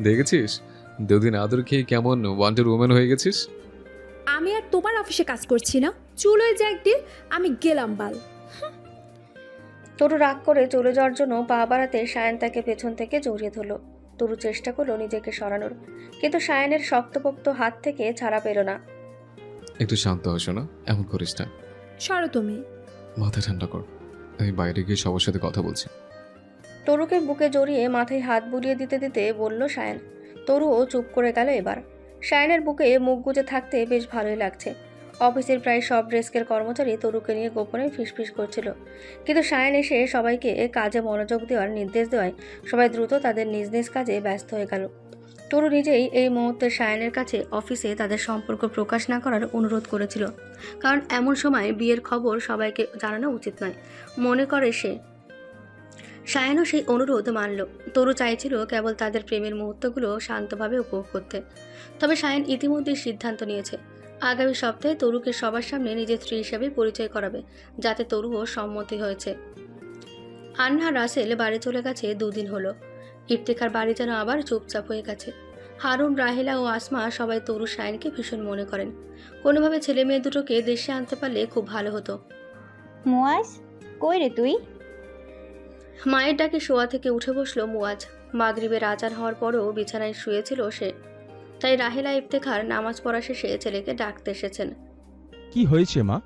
দেখেছিস, দুদিন আদর খেয়ে কেমন ওয়ান্টেড ওম্যান হয়ে গেছিস। আমি আর তোমার অফিসে কাজ করছি না, চুল হয়ে যায় একদিন, আমি গেলাম বাল। তরু রাগ করে চলে যাওয়ার জন্য পা বাড়াতে সায়ন তাকে পেছন থেকে জড়িয়ে ধরল। তরু চেষ্টা করলো নিজেকে সরানোর, কিন্তু সায়নের শক্তপোক্ত হাত থেকে ছাড়া পেল না। একটু শান্ত হস না, এমন করিস না। সরো তুমি। মাথা ঠান্ডা কর, আমি বাইরে গিয়ে সবার সাথে কথা বলছি। তরুকে বুকে জড়িয়ে মাথায় হাত বুলিয়ে দিতে দিতে বলল সায়ন। তরুও চুপ করে গেল এবার। সায়নের বুকে মুখ গুজে থাকতে বেশ ভালোই লাগছে। অফিসের প্রায় সব ডেস্কের কর্মচারী তরুকে নিয়ে গোপনে ফিসফিস করছিল, কিন্তু সায়ন এসে সবাইকে কাজে মনোযোগ দেওয়ার নির্দেশ দেওয়ায় সবাই দ্রুত তাদের নিজ নিজ কাজে ব্যস্ত হয়ে গেল। তরু নিজেই এই মুহূর্তে সায়নের কাছে অফিসে তাদের সম্পর্ক প্রকাশ না করার অনুরোধ করেছিল, কারণ এমন সময় বিয়ের খবর সবাইকে জানানো উচিত নয় মনে করে সে। সায়নও সেই অনুরোধ মানল। তরু চাইছিল কেবল তাদের প্রেমের মুহূর্তগুলো শান্তভাবে উপভোগ করতে। তবে সায়ন ইতিমধ্যেই সিদ্ধান্ত নিয়েছে আগামী সপ্তাহে তরুকে সবার সামনে নিজের স্ত্রী হিসেবে পরিচয় করাবে, যাতে তরুও সম্মতি হয়েছে। আন্না রাসেল বাড়ি চলে গেছে 2 দিন হলো। ইফতেখার বাড়ি যেন আবার চুপচাপ হয়ে গেছে। হারুন, রাহেলা ও আসমা সবাই তরু সায়নকে ভীষণ মনে করেন। কোনোভাবে ছেলে মেয়ে দুটোকে দেশে আনতে পারলে খুব ভালো হতো। মুয়াজ, কই রে তুই? মায়ের ডাকে শোয়া থেকে উঠে বসলো মুয়াজ। মাগরিবের আজান হওয়ার পরও বিছানায় শুয়েছিল সে, তাই রাহেলা ইফতেখার নামাজ পড়া শেষে ছেলেকে ডাকতে এসেছেন। কি হয়েছে মা?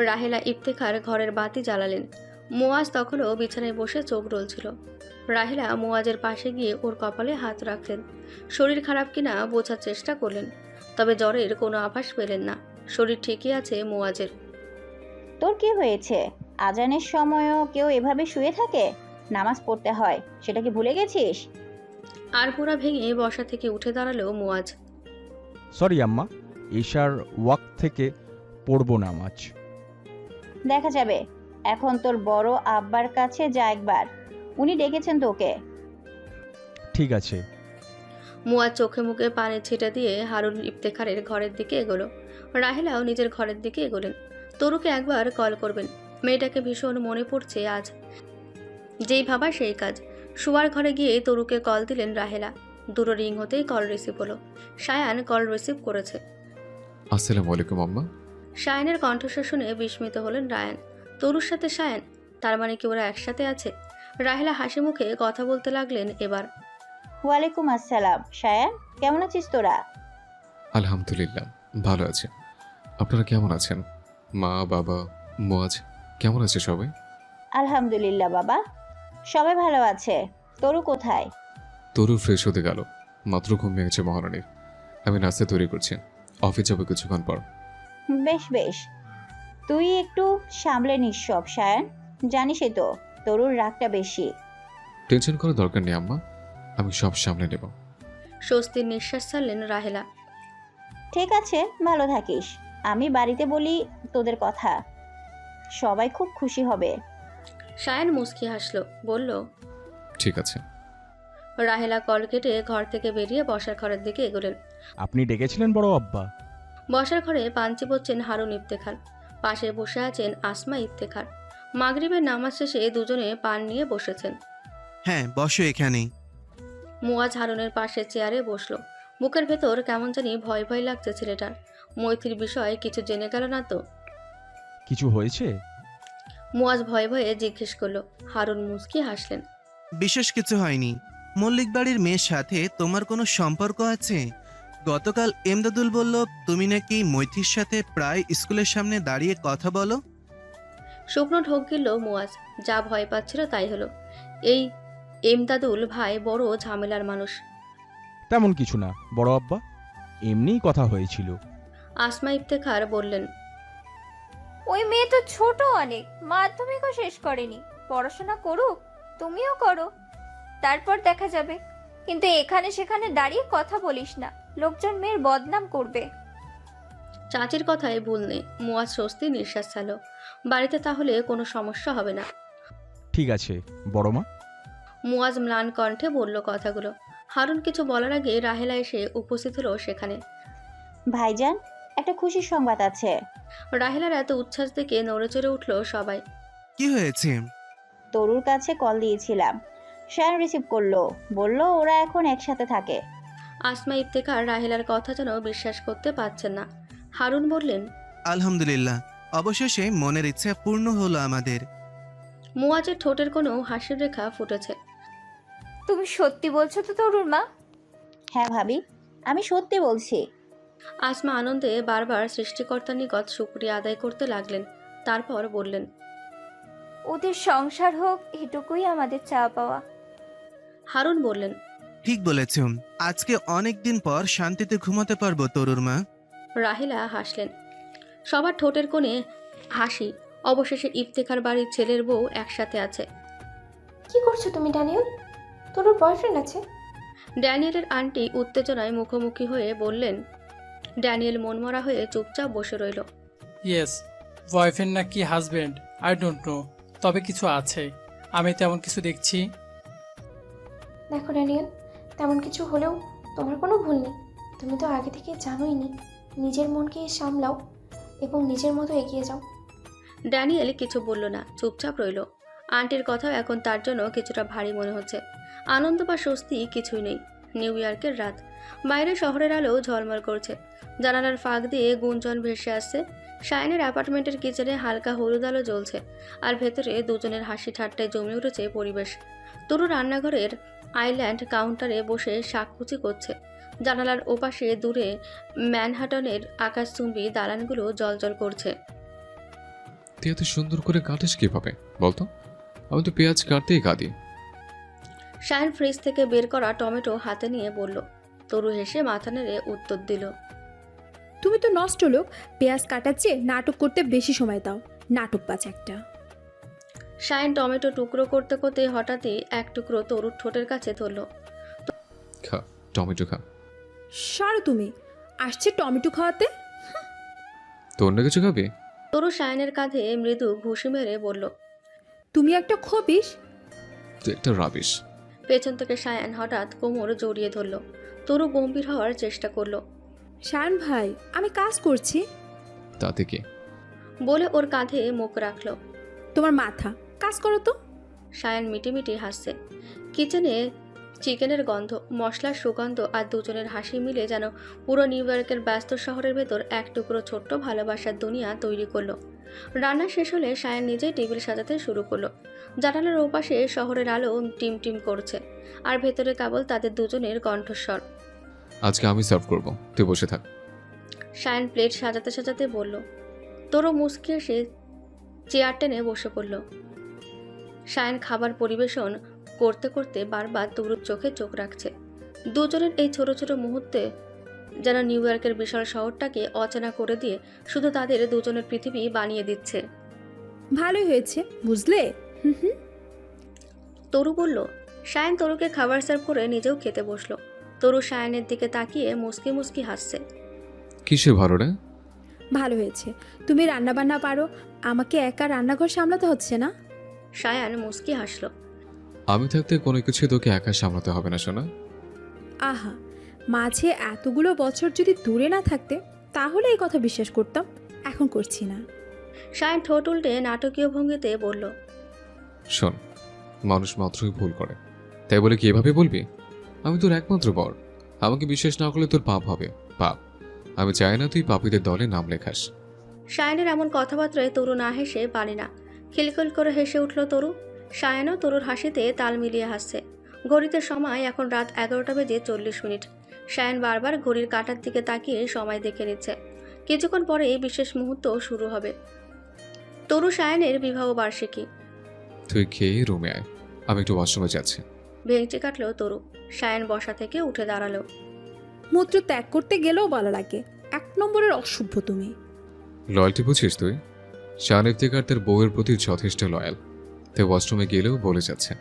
রাহেলা ইফতেখার ঘরের বাতি জ্বালালেন। মুয়াজ তখনও বিছানায় বসে চোখ ডলছিল। রাহেলা মুয়াজের পাশে গিয়ে ওর কপালে হাত রাখলেন। শরীর খারাপ কিনা বোঝার চেষ্টা করলেন, তবে জ্বরের কোনো আভাস পেলেন না। শরীর ঠিকই আছে মুয়াজের। তোর কি হয়েছে? আজানের সময়ও কেউ এভাবে শুয়ে থাকে? নামাজ পড়তে হয়, সেটা কি ভুলে গেছিস? আর পুরা ভেঙে বসা থেকে উঠে দাঁড়ালো মুয়াজ। সরি আম্মা, এশার ওয়াক্ত থেকে পড়বো নামাজ। দেখা যাবে। এখন তোর বড় আব্বার কাছে যা একবার, উনি ডেকেছেন তোকে। ঠিক আছে। মুয়াজ চোখে মুখে পানি ছিটে দিয়ে হারুন ইফতেখারের ঘরের দিকে এগোলো। রাহেলাও নিজের ঘরের দিকে এগোলেন। তরুকে একবার কল করবেন, মেয়েটাকে ভীষণ মনে পড়ছে আজ। যেই ভাবা সেই কাজ। শোয়ার ঘরে গিয়ে তরুকে কল দিলেন রাহেলা। দুটো রিং হতেই কল রিসিভ হলো। সায়ান কল রিসিভ করেছে। আসসালামু আলাইকুম আম্মা। সায়ানের কণ্ঠস্বর শুনে বিস্মিত হলেন রায়ান। তরুর সাথে সায়ান, তার মানে কি ওরা একসাথে আছে? রাহেলা হাসি মুখে কথা বলতে লাগলেন এবার। ওয়ালাইকুম আসসালাম। সায়ান, কেমন আছিস তোরা? আলহামদুলিল্লাহ, ভালো আছে। আপনারা কেমন আছেন? মা, বাবা, মুয়াজ কেমন আছে সবাই? আলহামদুলিল্লাহ বাবা, সবাই ভালো আছে। তরু কোথায়? তরু ফ্রেশ হতে গেল, মাত্র ঘুম ভেঙেছে মহারানীর। আমি নাস্তা তৈরি করছি, অফিস যাবো কিছুক্ষণ পর। বেশ বেশ, তুই একটু সামলে নিস সব সায়ান, জানিসই তো তরুর রাগটা বেশি। টেনশন করার দরকার নেই আম্মা, আমি সব সামলে নেব। স্বস্তির নিঃশ্বাস ছাড়লেন রাহেলা। ঠিক আছে, ভালো থাকিস। আমি বাড়িতে বলি তোদের কথা, সবাই খুব খুশি হবে। সায়ান মুচকি হাসলো, বলল ঠিক আছে। রাহেলা কল কেটে ঘর থেকে বেরিয়ে বসার ঘরের দিকে এগোলেন। আপনি ডেকেছিলেন বড় আব্বা? বসার ঘরে পান চিবোচ্ছেন হারুন ইফতেখার। পাশে বসে আছেন আসমা ইফতেখার। মাগরিবের নামাজ শেষে দুজনে পান নিয়ে বসেছেন। হ্যাঁ, বসো এখানেই। মুয়াজ হারুনের পাশে চেয়ারে বসলো। বুকের ভেতর কেমন জানি ভয় ভয় লাগছে ছেলেটার। মৈথির বিষয়ে কিছু জেনে গেল না তো? কিছু হয়েছে? মুয়াজ ভয়ে ভয়ে জিজ্ঞেস করলো। হারুন মুচকি হাসলেন। বিশেষ কিছু হয়নি। মল্লিক বাড়ির মেয়ের সাথে তোমার কোনো সম্পর্ক আছে? গতকাল এমদাদুল বলল তুমি নাকি মৈথির সাথে প্রায় স্কুলের সামনে দাঁড়িয়ে কথা বলো। শুকনো ঢোক গিলল মুয়াজ। যা ভয় পাচ্ছিল তাই হলো। এই এমদাদুল ভাই বড় ঝামেলার মানুষ। তেমন কিছু না বড় আব্বা, এমনিই কথা হয়েছিল। আসমা ইফতেখার বললেন। ওই মেয়ে তো ছোট অনেক, মাধ্যমিকও শেষ করেনি। পড়াশোনা করুক, তুমিও করো, তারপর দেখা যাবে। কিন্তু এখানে সেখানে দাঁড়িয়ে কথা বলিস না, লোকজন মেয়ের বদনাম করবে। চাচির কথায় ভুল নেই। মুয়াজ স্বস্তি নিঃশ্বাস ছাড়ল। বাড়িতে তাহলে কোনো সমস্যা হবে না। ঠিক আছে বড় মা। মুয়াজ ম্লান কণ্ঠে বলল কথাগুলো। হারুন কিছু বলার আগে রাহেলা এসে উপস্থিত হলো সেখানে। ভাইজান, একটা খুশির সংবাদ আছে। রাহেলার এত উচ্ছ্বাস দেখে নড়ে চড়ে উঠল সবাই। কি হয়েছে? তরুর কাছে কল দিয়েছিলাম, শায়ান রিসিভ করলো, বলল ওরা এখন একসাথে থাকে। আসমা ইফতেখার রাহেলার কথা যেন বিশ্বাস করতে পারছেন না। হারুন বললেন, আলহামদুলিল্লাহ, অবশেষে মনের ইচ্ছা পূর্ণ হলো আমাদের। মুয়াজের ঠোঁটের কোনো হাসির রেখা ফুটেছে। তুমি সত্যি বলছো তো তরুর মা? হ্যাঁ ভাবি, আমি সত্যি বলছি। আসমা আনন্দে বারবার সৃষ্টিকর্তার নিকট শুকরিয়া আদায় করতে লাগলেন। তারপর বললেন, ওদের সংসার হোক, এটুকুই আমাদের চাওয়া পাওয়া। হারুন বললেন, ঠিক বলেছ, আজকে অনেক দিন পর শান্তিতে ঘুমাতে পারবো তরুর মা। রাহেলা হাসলেন। সবার ঠোঁটের কোণে হাসি। অবশেষে ইফতেখার বাড়ির ছেলের বউ একসাথে আছে। কি করছো তুমি ড্যানিয়েল? তোর বয়ফ্রেন্ড আছে? ড্যানিয়েলের আন্টি উত্তেজনায় মুখোমুখি হয়ে বললেন। ড্যানিয়েল মনমরা হয়ে চুপচাপ বসে রইল। ইয়েস, বয়ফ্রেন্ড নাকি হাজব্যান্ড আই ডোন্ট নো, তবে কিছু আছে, আমি তেমন কিছু দেখছি। দেখো ড্যানিয়েল, তেমন কিছু হলেও তোমার কোনো ভুল নেই। তুমি তো আগে থেকে জানোই নি। নিজের মনকে সামলাও এবং নিজের মতো এগিয়ে যাও। ড্যানিয়েল কিছু বলল না, চুপচাপ রইল। আন্টির কথাও এখন তার জন্য কিছুটা ভারী মনে হচ্ছে। আনন্দ বা স্বস্তি কিছুই নেই। নিউ ইয়র্কের রাত, বাইরে শহরের আলো ঝলমল করছে। জানালার ফাঁক দিয়ে গুঞ্জন ভেসে আসছে। শাইনের অ্যাপার্টমেন্টের কিচেনে হালকা হলুদ আলো জ্বলছে, আর ভেতরে দুজনের হাসি ঠাট্টায় জমে উঠেছে পরিবেশ। তরু রান্নাঘরের আইল্যান্ড কাউন্টারে বসে শাককুচি করছে। জানালার ওপাশে দূরে ম্যানহাটনের আকাশচুম্বী দালানগুলো জ্বলজ্বল করছে। তুই এত সুন্দর করে কাটিস কিভাবে বলতো? আমি তো পেঁয়াজ কাটতেই কাঁদি। শাইন ফ্রিজ থেকে বের করা টমেটো হাতে নিয়ে বলল। তরু হেসে মাথা নেড়ে উত্তর দিল, তুমি তো নষ্ট লোক, পেঁয়াজ কাটার চেয়ে নাটক করতে বেশি সময় দাও, নাটকবাজ একটা। শাইন টমেটো টুকরো করতে করতে হঠাৎই এক টুকরো তরুর ঠোঁটের কাছে ধরল। খা, টমেটো খা। সারো তুমি, আসছে টমেটো খাওয়াতে। তো অন্য কিছু খাবি? তরু শাইনের কাঁধে মৃদু ঘুষি মেরে বলল। তুমি একটা খবিস। তুই একটা রাবিশ। পেছন থেকে শায়ান হঠাৎ কোমর জড়িয়ে ধরল। তরু গম্ভীর হওয়ার চেষ্টা করলো। শায়ন ভাই, আমি কাজ করছি। তাতে কি? বলে ওর কাঁধে মুখ রাখল। তোমার মাথা, কাজ করো তো। শায়ান মিটিমিটি হাসছে। কিচেনে চিকেনের গন্ধ, মশলার সুগন্ধ আর দুজনের হাসি মিলে যেন পুরো নিউ ইয়র্কের ব্যস্ত শহরের ভেতর এক টুকরো ছোট্ট ভালোবাসার দুনিয়া তৈরি করলো। রান্না শেষ হলে শায়ান নিজেই টেবিল সাজাতে শুরু করলো। জানালার ওপাশে শহরের আলো টিম টিম করছে, আর ভেতরে কেবল তাদের দুজনের কণ্ঠস্বর। আজকে আমি সার্ভ করব, তুই বসে থাক। শায়ান প্লেট সাজাতে সাজাতে বলল। তোরও মুচকি এসে চেয়ার টেনে বসে পড়ল। শায়ান খাবার পরিবেশন করতে করতে বারবার তরুর চোখে চোখ রাখছে। দুজনের এই ছোট ছোট মুহূর্তে যেন নিউ ইয়র্কের বিশাল শহরটাকে অচেনা করে দিয়ে শুধু তাদের দুজনের পৃথিবী বানিয়ে দিচ্ছে। ভালোই হয়েছে, বুঝলে? হুম হুম। তরু বলল। শায়ান তরুকে খাবার সার্ভ করে নিজেও খেতে বসলো। তরু শায়ানের দিকে তাকিয়ে মুচকি মুচকি হাসছে। কিসে ভালো রে? ভালো হয়েছে, তুমি রান্না বান্না পারো, আমাকে একা রান্নাঘর সামলাতে হচ্ছে না। শায়ান মুচকি হাসলো। আমি থাকতে কোনো কিছু তোকে একা সামলাতে হবে না সোনা। আহা, মাঝে এতগুলো বছর যদি দূরে না থাকতে তাহলে এই কথা বিশ্বাস করতাম, এখন করছি না। শায়ান ঠোঁট উল্টে নাটকীয় ভঙ্গিতে বলল। শোন, মানুষ মাত্রই ভুল করে, তাই বলে কি এভাবে বলবি? আমি তোর একমাত্র বর, আমাকে বিশ্বাস না করলে তোর পাপ হবে, পাপ। আমি চাই না তুই পাপীদের দলে নাম লেখাস। শায়ানের এমন কথাবার্তায় তরু না হেসে পারে না। খিলখিল করে হেসে উঠল তরু। শায়ানও তরুর হাসিতে তাল মিলিয়ে হাসছে। ঘড়িতে সময় এখন রাত 11:40। শায়ান বারবার ঘড়ির কাঁটার দিকে তাকিয়ে সময় দেখে নিচ্ছে। কিছুক্ষণ পরে এই বিশেষ মুহূর্ত শুরু হবে। তরু শায়ানের বিবাহ বার্ষিকী। তুই খেয়ে রুমে আয়, আমি একটু ওয়াশরুমে যাচ্ছি। ভেঙচি কাটলো তরু। শায়ান বসা থেকে উঠে দাঁড়ালো। মূত্র ত্যাগ করতে গেলেও বলা লাগে, 1 নম্বরের অসভ্য তুমি। লয়্যালটি বুঝিস তুই? শান ইফতেখার তার বউয়ের প্রতি যথেষ্ট লয়াল, তাই ওয়াশরুমে গেলেও বলে যাচ্ছে।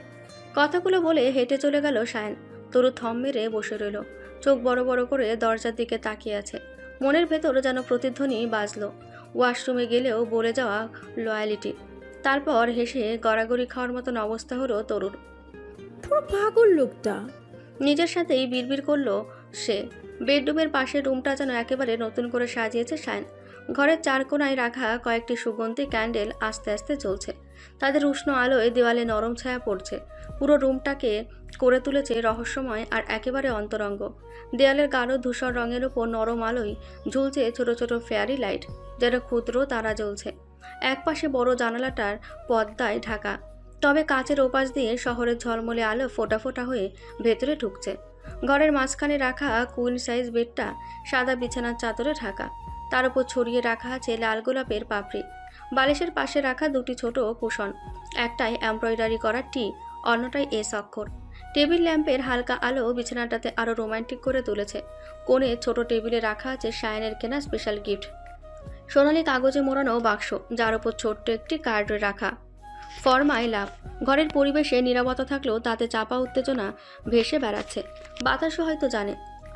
কথাগুলো বলে হেঁটে চলে গেল শায়ান। তরু থম মেরে বসে রইল, চোখ বড় বড় করে দরজার দিকে তাকিয়ে আছে। মনের ভেতর যেন প্রতিধ্বনি বাজলো। ওয়াশরুমে গেলেও বলে যাওয়া লয়ালিটি। তারপর হেসে গড়াগড়ি খাওয়ার মতন অবস্থা হলো তরুর। পুরো পাগল লোকটা। নিজের সাথেই বিড়বিড় করলো সে। বেডরুমের পাশের রুমটা যেন একেবারে নতুন করে সাজিয়েছে শায়ান। ঘরের চার কোণায় রাখা কয়েকটি সুগন্ধি ক্যান্ডেল আস্তে আস্তে জ্বলছে। তাদের উষ্ণ আলোয় দেওয়ালে নরম ছায়া পড়ছে। পুরো রুমটাকে করে তুলেছে রহস্যময় আর একেবারে অন্তরঙ্গ। দেয়ালের গাঢ় ধূসর রঙের ওপর নরম আলোয় ঝুলছে ছোট ছোট ফেয়ারি লাইট, যেন ক্ষুদ্র তারা জ্বলছে। একপাশে বড় জানালাটার পর্দায় ঢাকা, তবে কাচের ওপাশ দিয়ে শহরের ঝলমলে আলো ফোটা ফোটা হয়ে ভেতরে ঢুকছে। ঘরের মাঝখানে রাখা কুইন সাইজ বেডটা সাদা বিছানার চাদরে ঢাকা, তার উপর ছড়িয়ে রাখা আছে লাল গোলাপের পাপড়ি। বালিশের পাশে রাখা দুটি ছোট কুশন, একটাই এমব্রয়ডারি করা টি, অন্যটাই এস অক্ষর। টেবিল ল্যাম্পের হালকা আলো বিছানাটাতে আরও রোমান্টিক করে তুলেছে। কোণে ছোট টেবিলে রাখা আছে সায়নের কেনা স্পেশাল গিফট, সোনালি কাগজে মোড়ানো বাক্স, যার উপর ছোট্ট একটি কার্ড রাখা, ফর মাই লাভ। ঘরের পরিবেশে নীরবতা থাকলেও তাতে চাপা উত্তেজনা ভেসে বেড়াচ্ছে। বাতাসও হয়তো জানে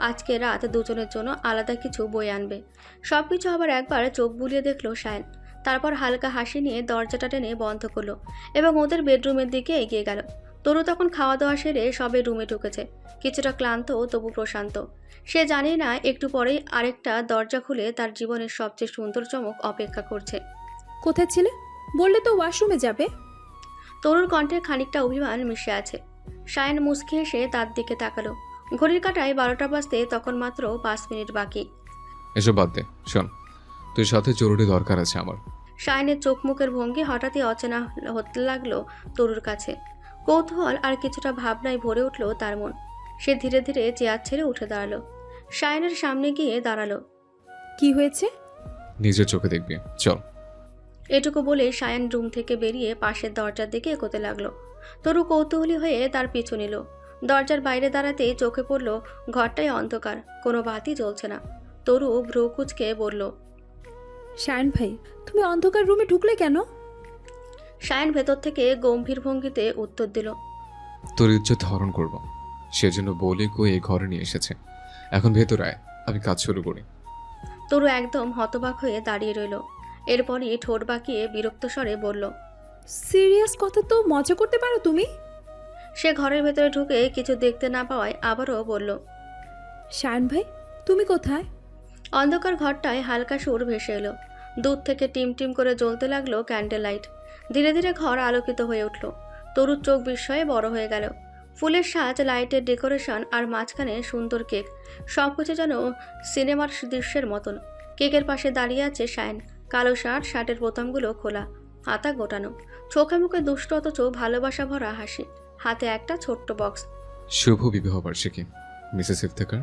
আজকে রাত দুজনের জন্য আলাদা কিছু বয়ে আনবে। সবকিছু আবার একবার চোখ বুলিয়ে দেখলো সায়ন, তারপর হালকা হাসি নিয়ে দরজাটা টেনে বন্ধ করলো এবং ওদের বেডরুমের দিকে এগিয়ে গেল। তরু তখন খাওয়া দাওয়া সেরে সবে রুমে ঢুকেছে, কিছুটা ক্লান্ত তবু প্রশান্ত। সে জানে না একটু পরেই আরেকটা দরজা খুলে তার জীবনের সবচেয়ে সুন্দর চমক অপেক্ষা করছে। কোথায় ছিলে? বললে তো ওয়াশরুমে যাবে। তরুর কণ্ঠে খানিকটা অভিমান মিশে আছে। সায়ন মুচকি হেসে তার দিকে তাকালো। ঘড়ির কাঁটায় 12টা বাজতে তখন মাত্র 5 মিনিট বাকি। এসব বাদ দে, শোন, তুই সাথে জরুরি দরকার আছে আমার। সায়নের চোখ মুখের ভঙ্গি হঠাৎই অচেনা হতে লাগলো তরুর কাছে। কৌতূহল আর কিছুটা ভাবনায় ভরে উঠল তার মন। সে ধীরে ধীরে চেয়ার ছেড়ে উঠে দাঁড়ালো, সায়নের সামনে গিয়ে দাঁড়ালো। কি হয়েছে? নিজের চোখে দেখবি, চল। এটুকু বলে সায়ন রুম থেকে বেরিয়ে পাশের দরজার দিকে এগোতে লাগলো। তরু কৌতূহলী হয়ে তার পিছু নিল। দরজার বাইরে দাঁড়াতেই চোখে পড়ল ঘরটাই অন্ধকার, কোনো বাতি জ্বলছে না। তরু ভ্রু কুঁচকে বলল, সায়ন ভাই, তুমি অন্ধকার রুমে ঢুকলে কেন? সায়ন ভেতর থেকে গম্ভীর ভঙ্গিতে উত্তর দিল, তোর ইজ্জত হরণ করব, সেজন্য বলে কই এই ঘরে নিয়ে এসেছে। এখন ভেতর আয়, আমি কাজ শুরু করি। তরু একদম হতবাক হয়ে দাঁড়িয়ে রইল। এরপরই ঠোঁট বাঁকিয়ে বিরক্ত স্বরে বলল, সিরিয়াস কথা তো মজা করতে পারো তুমি। সে ঘরের ভেতরে ঢুকে কিছু দেখতে না পাওয়ায় আবারও বলল, সায়ন ভাই, তুমি কোথায়? অন্ধকার ঘরটায় হালকা সুর ভেসে এলো। দূর থেকে টিম টিম করে জ্বলতে লাগলো ক্যান্ডেল লাইট। ধীরে ধীরে ঘর আলোকিত হয়ে উঠল। তরুর চোখ বিস্ময়ে বড় হয়ে গেল। ফুলের সাজ, লাইটের ডেকোরেশন আর মাঝখানে সুন্দর কেক, সবকিছু যেন সিনেমার দৃশ্যের মতন। কেকের পাশে দাঁড়িয়ে আছে সায়ন, কালো শার্ট, শার্টের বোতামগুলো খোলা, হাতা গোটানো, চোখে মুখে দুষ্ট অথচ ভালোবাসা ভরা হাসি, হাতে একটা ছোট্ট বক্স। শুভ বিবাহ বার্ষিকী, মিসেস ইফতেখার।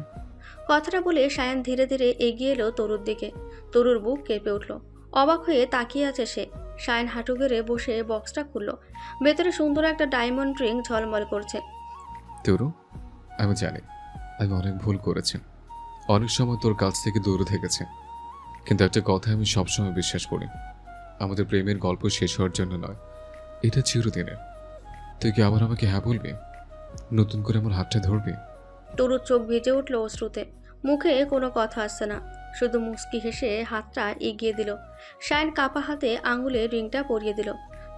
কথাটা বলে সায়ন ধীরে ধীরে এগিয়ে এলো তরুর দিকে। তরুর বুক কেঁপে উঠল। অবাক হয়ে তাকিয়ে আছে সে। সায়ন হাঁটু গেড়ে বসে বক্সটা খুলল। ভেতরে সুন্দর একটা ডায়মন্ড রিং ঝলমল করছে। তরু, আমি জানি আমি অনেক ভুল করেছি, অনেক সময় তোর কাছ থেকে দূরে থেকেছে, কিন্তু একটা কথা আমি সবসময় বিশ্বাস করি, আমাদের প্রেমের গল্প শেষ হওয়ার জন্য নয়, এটা চিরদিনের। তুই কি আবার আমাকে হ্যাঁ বলবি? নতুন করে আমার হাতটা ধরবি? তরুর চোখ ভিজে উঠল অশ্রুতে। মুখে কোনো কথা আসছে না, শুধু মুচকি হেসে হাতটা এগিয়ে দিল। সায়ন কাপা হাতে আঙুলে রিংটা পরিয়ে দিল।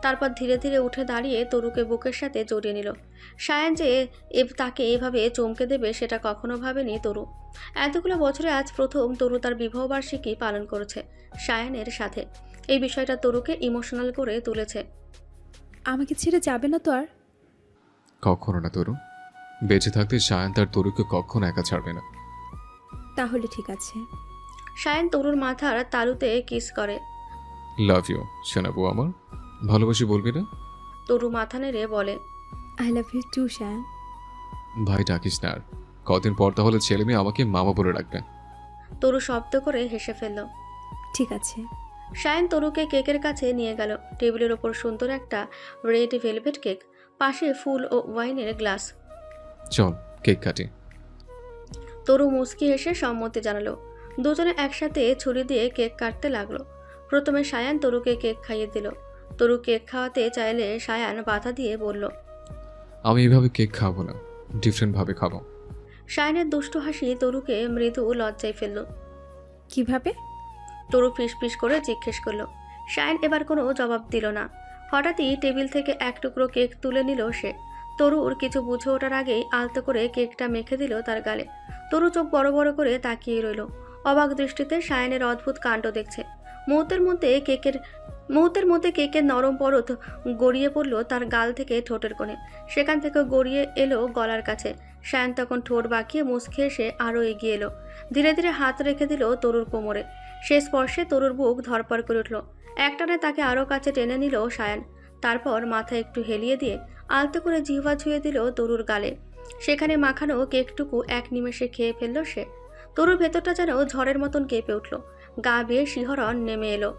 তারপর ধীরে ধীরে উঠে দাঁড়িয়ে তরুকে বুকের সাথে জড়িয়ে নিল। সায়ন যে তাকে এভাবে চমকে দেবে সেটা কখনো ভাবেনি তরু। এতগুলো বছরে আজ প্রথম তরু তার বিবাহবার্ষিকী পালন করেছে সায়নের সাথে। এই বিষয়টা তরুকে ইমোশনাল করে তুলেছে। আমাকে ছেড়ে যাবে না তো আর? কখনো না তরু, বেঁচে থাকতে সায়ন তার তরুকে কখনো একা ছাড়বে না। তাহলে ঠিক আছে। সায়ন তরুর মাথার তালুতে কিস করে। লাভ ইউ শোনাবো, আমার ভালোবাসি বলবি না? তরু মাথা নেড়ে বলে, I love you too Sayan. ভাই ডাকিস না আর, কদিন পর তাহলে ছেলে মেয়ে আমাকে মামা বলে রাখবে। তরু শব্দ করে হেসে ফেলল। ঠিক আছে। সায়ন তরুকে কেকের কাছে নিয়ে গেল। টেবিলের ওপর সুন্দর একটা রেড ভেলভেট কেক, পাশে ফুল ও ওয়াইনের গ্লাস। চল কেক কাটি। তরু মুচকি হেসে সম্মতি জানালো। দুজনে একসাথে ছুরি দিয়ে কেক কাটতে লাগলো। প্রথমে সায়ান তরুকে কেক খাইয়ে দিল। তরু কেক খাওয়াতে চাইলে সায়ান বাধা দিয়ে বলল, আমি এইভাবে কেক খাবো না, ডিফারেন্টভাবে খাবো। সায়ানের দুষ্টু হাসি তরুকে মৃদু লজ্জায় ফেলল। কিভাবে? তরু ফিস ফিস করে জিজ্ঞেস করলো। সায়ান এবার কোনো জবাব দিল না। হঠাৎই টেবিল থেকে এক টুকরো কেক তুলে নিল সে। তরুর কিছু বুঝে ওঠার আগেই আলতো করে কেকটা মেখে দিল তার গালে। তরু চোখ বড় বড় করে তাকিয়ে রইল, অবাক দৃষ্টিতে সায়ানের অদ্ভুত কাণ্ড দেখছে। মুহূর্তের মধ্যে কেকের নরম পরত গড়িয়ে পড়লো তার গাল থেকে ঠোঁটের কোণে, সেখান থেকে গড়িয়ে এলো গলার কাছে। শায়ান তখন ঠোঁট বাঁকিয়ে মুচকে এসে আরও এগিয়ে এলো, ধীরে ধীরে হাত রেখে দিল তরুর কোমরে। সে স্পর্শে তরুর বুক ধরপড় করে উঠল। একটানে তাকে আরও কাছে টেনে নিল শায়ান, তারপর মাথা একটু হেলিয়ে দিয়ে আলতো করে জিহ্বা ছুঁয়ে দিল তরুর গালে। সেখানে মাখানো কেকটুকু এক নিমেষে খেয়ে ফেলল সে। তরুর ভেতরটা যেন ঝড়ের মতন কেঁপে উঠল, গা বেয়ে শিহরণ নেমে এলো।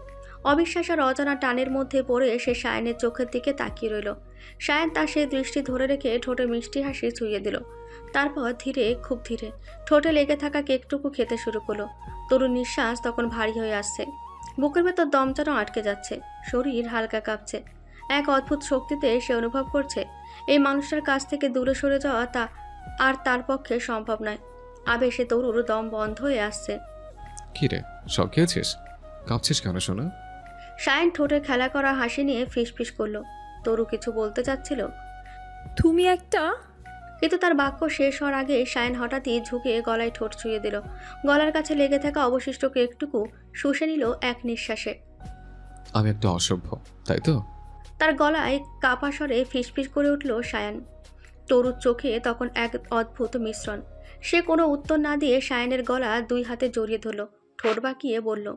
অবিশ্বাস আর অজানা টানের মধ্যে পড়ে সে শায়ানের চোখের দিকে তাকিয়ে রইল। শায়ান তার সেই দৃষ্টি ধরে রেখে ঠোঁটে মিষ্টি হাসি ছুঁয়ে দিল। তারপর ধীরে, খুব ধীরে ঠোঁটে লেগে থাকা কেকটুকু খেতে শুরু করলো। তরুর নিঃশ্বাস তখন ভারী হয়ে আসছে, বুকের ভেতর দম যেন আটকে যাচ্ছে, শরীর হালকা কাঁপছে। এক অদ্ভুত শক্তিতে সে অনুভব করছে এই মানুষটার কাছ থেকে দূরে সরে যাওয়া আর তার পক্ষে সম্ভব নয়। আবেশে তরুর দম বন্ধ হয়ে আসছে। কি রে, শখ খেয়েছিস? কাঁপছিস কেন শোনা? শায়ান ঠোঁটে খেলা করা হাসি নিয়ে ফিসফিস করলো। তরু কিছু বলতে চাচ্ছিল, তুমি একটা কিন্তু তার বাক্য শেষ হওয়ার আগে শায়ান হঠাৎই ঝুঁকে গলায় ঠোঁট ছুঁয়ে দিল। গলার কাছে লেগে থাকা অবশিষ্ট কেকটুকু শুষে নিল এক নিঃশ্বাসে। আমি একটা অসভ্য, তাই তো? তার গলায় কাপা স্বরে ফিসফিস করে উঠল শায়ান। তরুর চোখে তখন এক অদ্ভুত মিশ্রণ। সে কোনো উত্তর না দিয়ে শায়ানের গলা দুই হাতে জড়িয়ে ধরল, ঠোঁট বাঁকিয়ে বলল,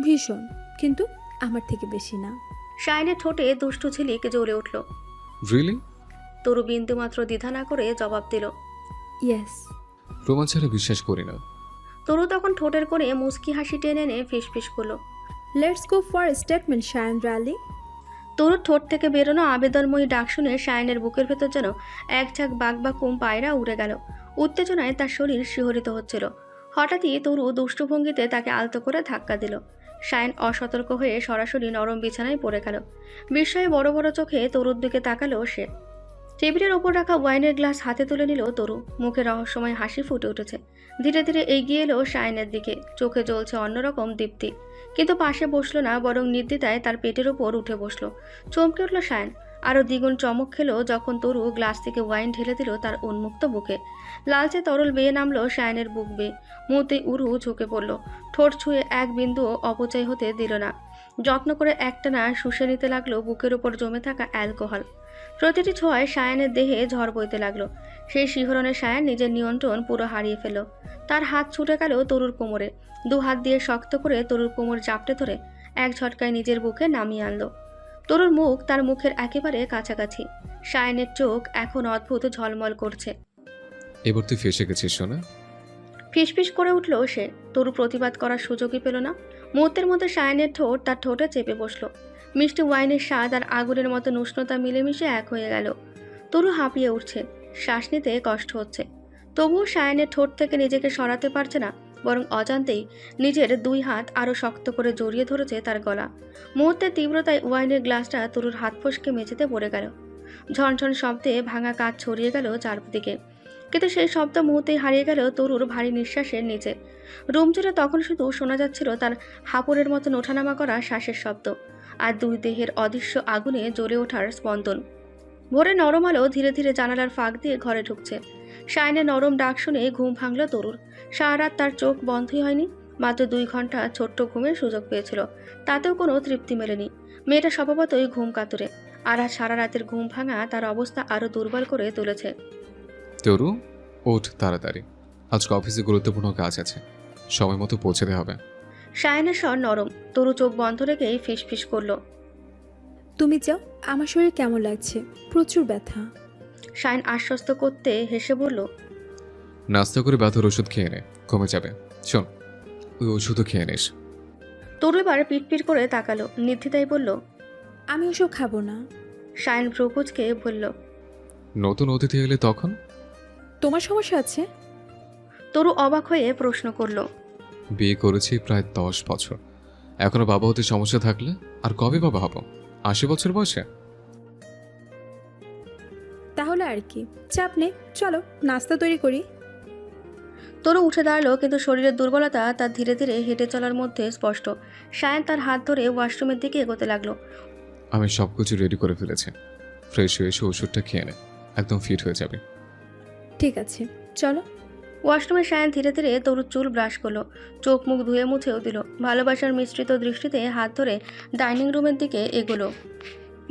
ভীষণ, কিন্তু আমার থেকে বেশি না। শায়ানের ঠোঁটে দুষ্টু ঝিলিক জ্বলে উঠল। রিয়েলি? তরু বিন্দুমাত্র দ্বিধা না করে জবাব দিল, ইয়েস। প্রমাণ ছাড়া বিশ্বাস করি না। তরু তখন ঠোঁটের কোণে মুচকি হাসি টেনে এনে ফিসফিস করলো। Let's go for statement Shayan রালি। তরুর ঠোঁট থেকে বেরোনো আবেদনময়ী ডাক শুনে শায়ানের বুকের ভেতর যেন এক ঝাঁক বাঘবাকুম পায়রা উড়ে গেল। উত্তেজনায় তার শরীর শিহরিত হচ্ছিল। হঠাৎই তরু দুষ্টভঙ্গিতে তাকে আলতো করে ধাক্কা দিল। শায়ান অসতর্ক হয়ে সরাসরি নরম বিছানায় পড়ে গেল। বিস্ময়ে বড় বড় চোখে তরুর দিকে তাকালো সে। টেবিলের ওপর রাখা ওয়াইনের গ্লাস হাতে তুলে নিল তরু, মুখে রহস্যময় হাসি ফুটে উঠেছে। ধীরে ধীরে এগিয়ে এলো শায়ানের দিকে, চোখে জ্বলছে অন্যরকম দীপ্তি। কিন্তু পাশে বসলো না, বরং নির্দ্বিধায় তার পেটের ওপর উঠে বসলো। চমকে উঠল শায়ান, আরও দ্বিগুণ চমক খেলো যখন তরু গ্লাস থেকে ওয়াইন ঢেলে দিল তার উন্মুক্ত বুকে। লালচে তরল বেয়ে নামলো শায়ানের বুক বেয়ে। মুহূর্তে উরু ঝুঁকে পড়ল, ঠোঁট ছুঁয়ে এক বিন্দুও অপচয় হতে দিল না। যত্ন করে একটানা শুষে নিতে লাগলো বুকের উপর জমে থাকা অ্যালকোহল। প্রতিটি ছোঁয়ায় শায়ানের দেহে ঝড় বইতে লাগলো। সেই শিহরণে শায়ান নিজের নিয়ন্ত্রণ পুরো হারিয়ে ফেলল। তার হাত ছুটে গেল তরুর কোমরে, দু হাত দিয়ে শক্ত করে তরুর কোমর জাপটে ধরে এক ঝটকায় নিজের বুকে নামিয়ে আনলো। তরুর মুখ তার মুখের একেবারে কাছাকাছি। শায়ানের চোখ এখন অদ্ভুত ঝলমল করছে। এবার তুই ফেসে গেছিস শোনা। ফিসফিস করে উঠল সে। তরু প্রতিবাদ করার সুযোগই পেল না। মুহূর্তের মধ্যে শায়ানের ঠোঁট তার ঠোঁটে চেপে বসলো। মিষ্টি ওয়াইনের স্বাদ আর আগুনের মতো উষ্ণতা মিলেমিশে এক হয়ে গেল। তরু হাঁপিয়ে উঠছে, শ্বাস নিতে কষ্ট হচ্ছে। তবুও শায়ানের ঠোঁট থেকে নিজেকে সরাতে পারছে না, বরং অজান্তেই নিজের দুই হাত আরও শক্ত করে জড়িয়ে ধরেছে তার গলা। মুহূর্তের তীব্রতায় ওয়াইনের গ্লাসটা তরুর হাত ফসকে মেঝেতে পড়ে গেল। ঝনঝন শব্দে ভাঙা কাঁচ ছড়িয়ে গেল চারদিকে, কিন্তু সেই শব্দ মুহূর্তেই হারিয়ে গেল তরুর ভারী নিঃশ্বাসের নিচে। রুম জুড়ে তখন শুধু শোনা যাচ্ছিল তার হাঁপুরের মতন ওঠানামা করা শ্বাসের শব্দ আর দুই দেহের অদৃশ্য আগুনে জ্বলে ওঠার স্পন্দন। ভোরে নরম আলো ধীরে ধীরে জানালার ফাঁক দিয়ে ঘরে ঢুকছে। শায়ানের নরম ডাক শুনে ঘুম ভাঙল তরুর। সারা রাত তার চোখ বন্ধই হয়নি, মাত্র 2 ঘন্টা ছোট্ট ঘুমের সুযোগ পেয়েছিল, তাতেও কোনো তৃপ্তি মেলেনি। মেয়েটা স্বভাবতই ঘুম কাতুরে, আর আজ সারা রাতের ঘুম ভাঙা তার অবস্থা আরও দুর্বল করে তুলেছে। তরু, ওঠ তাড়াতাড়ি, আজকে অফিসে গুরুত্বপূর্ণ কাজ আছে, সময় মতো পৌঁছাতে হবে। শায়ানের স্বর নরম। তরু চোখ বন্ধ রেখেই ফিসফিস করলো, তুমি যাও, আমার শরীর কেমন লাগছে, প্রচুর ব্যথা। শায়ান আশ্বস্ত করতে হেসে বলল, নাস্তা করে ব্যথার ওষুধ খেয়ে নে, কমে যাবে। শোন, ওই ওষুধও খেয়ে নিস। তরু এবার পিটপিট করে তাকালো, নির্দ্বিধায় বলল, আমি ওসব খাবো না। শায়ান ভ্রুকুচকে বলল, নতুন অতিথি এলে তখন? তোমার সমস্যা আছে? তরু অবাক হয়ে প্রশ্ন করল, বিয়ে করেছি প্রায় 10 বছর, এখনো বাবা হতে সমস্যা থাকলে আর কবে বাবা হব? 80 বছর বয়সে? তাহলে আর কি, চাপ নেই, চলো নাস্তা তৈরি করি। তরু উঠে দাঁড়ালো, কিন্তু শরীরের দুর্বলতা তার ধীরে ধীরে হেঁটে চলার মধ্যে স্পষ্ট। শায়ান তার হাত ধরে ওয়াশরুমের দিকে এগোতে লাগলো। আমি সব কিছু রেডি করে ফেলেছি, ফ্রেশ হয়ে এসে ওষুধটা খেয়ে নে, একদম ফিট হয়ে যাবে। ঠিক আছে, চলো। ওয়াশরুমে সায়ান ধীরে ধীরে তরুর চুল ব্রাশ করলো, চোখ মুখ ধুয়ে মুছেও দিল, ভালোবাসার মিশ্রিত দৃষ্টিতে হাত ধরে ডাইনিং রুমের দিকে এগোলো।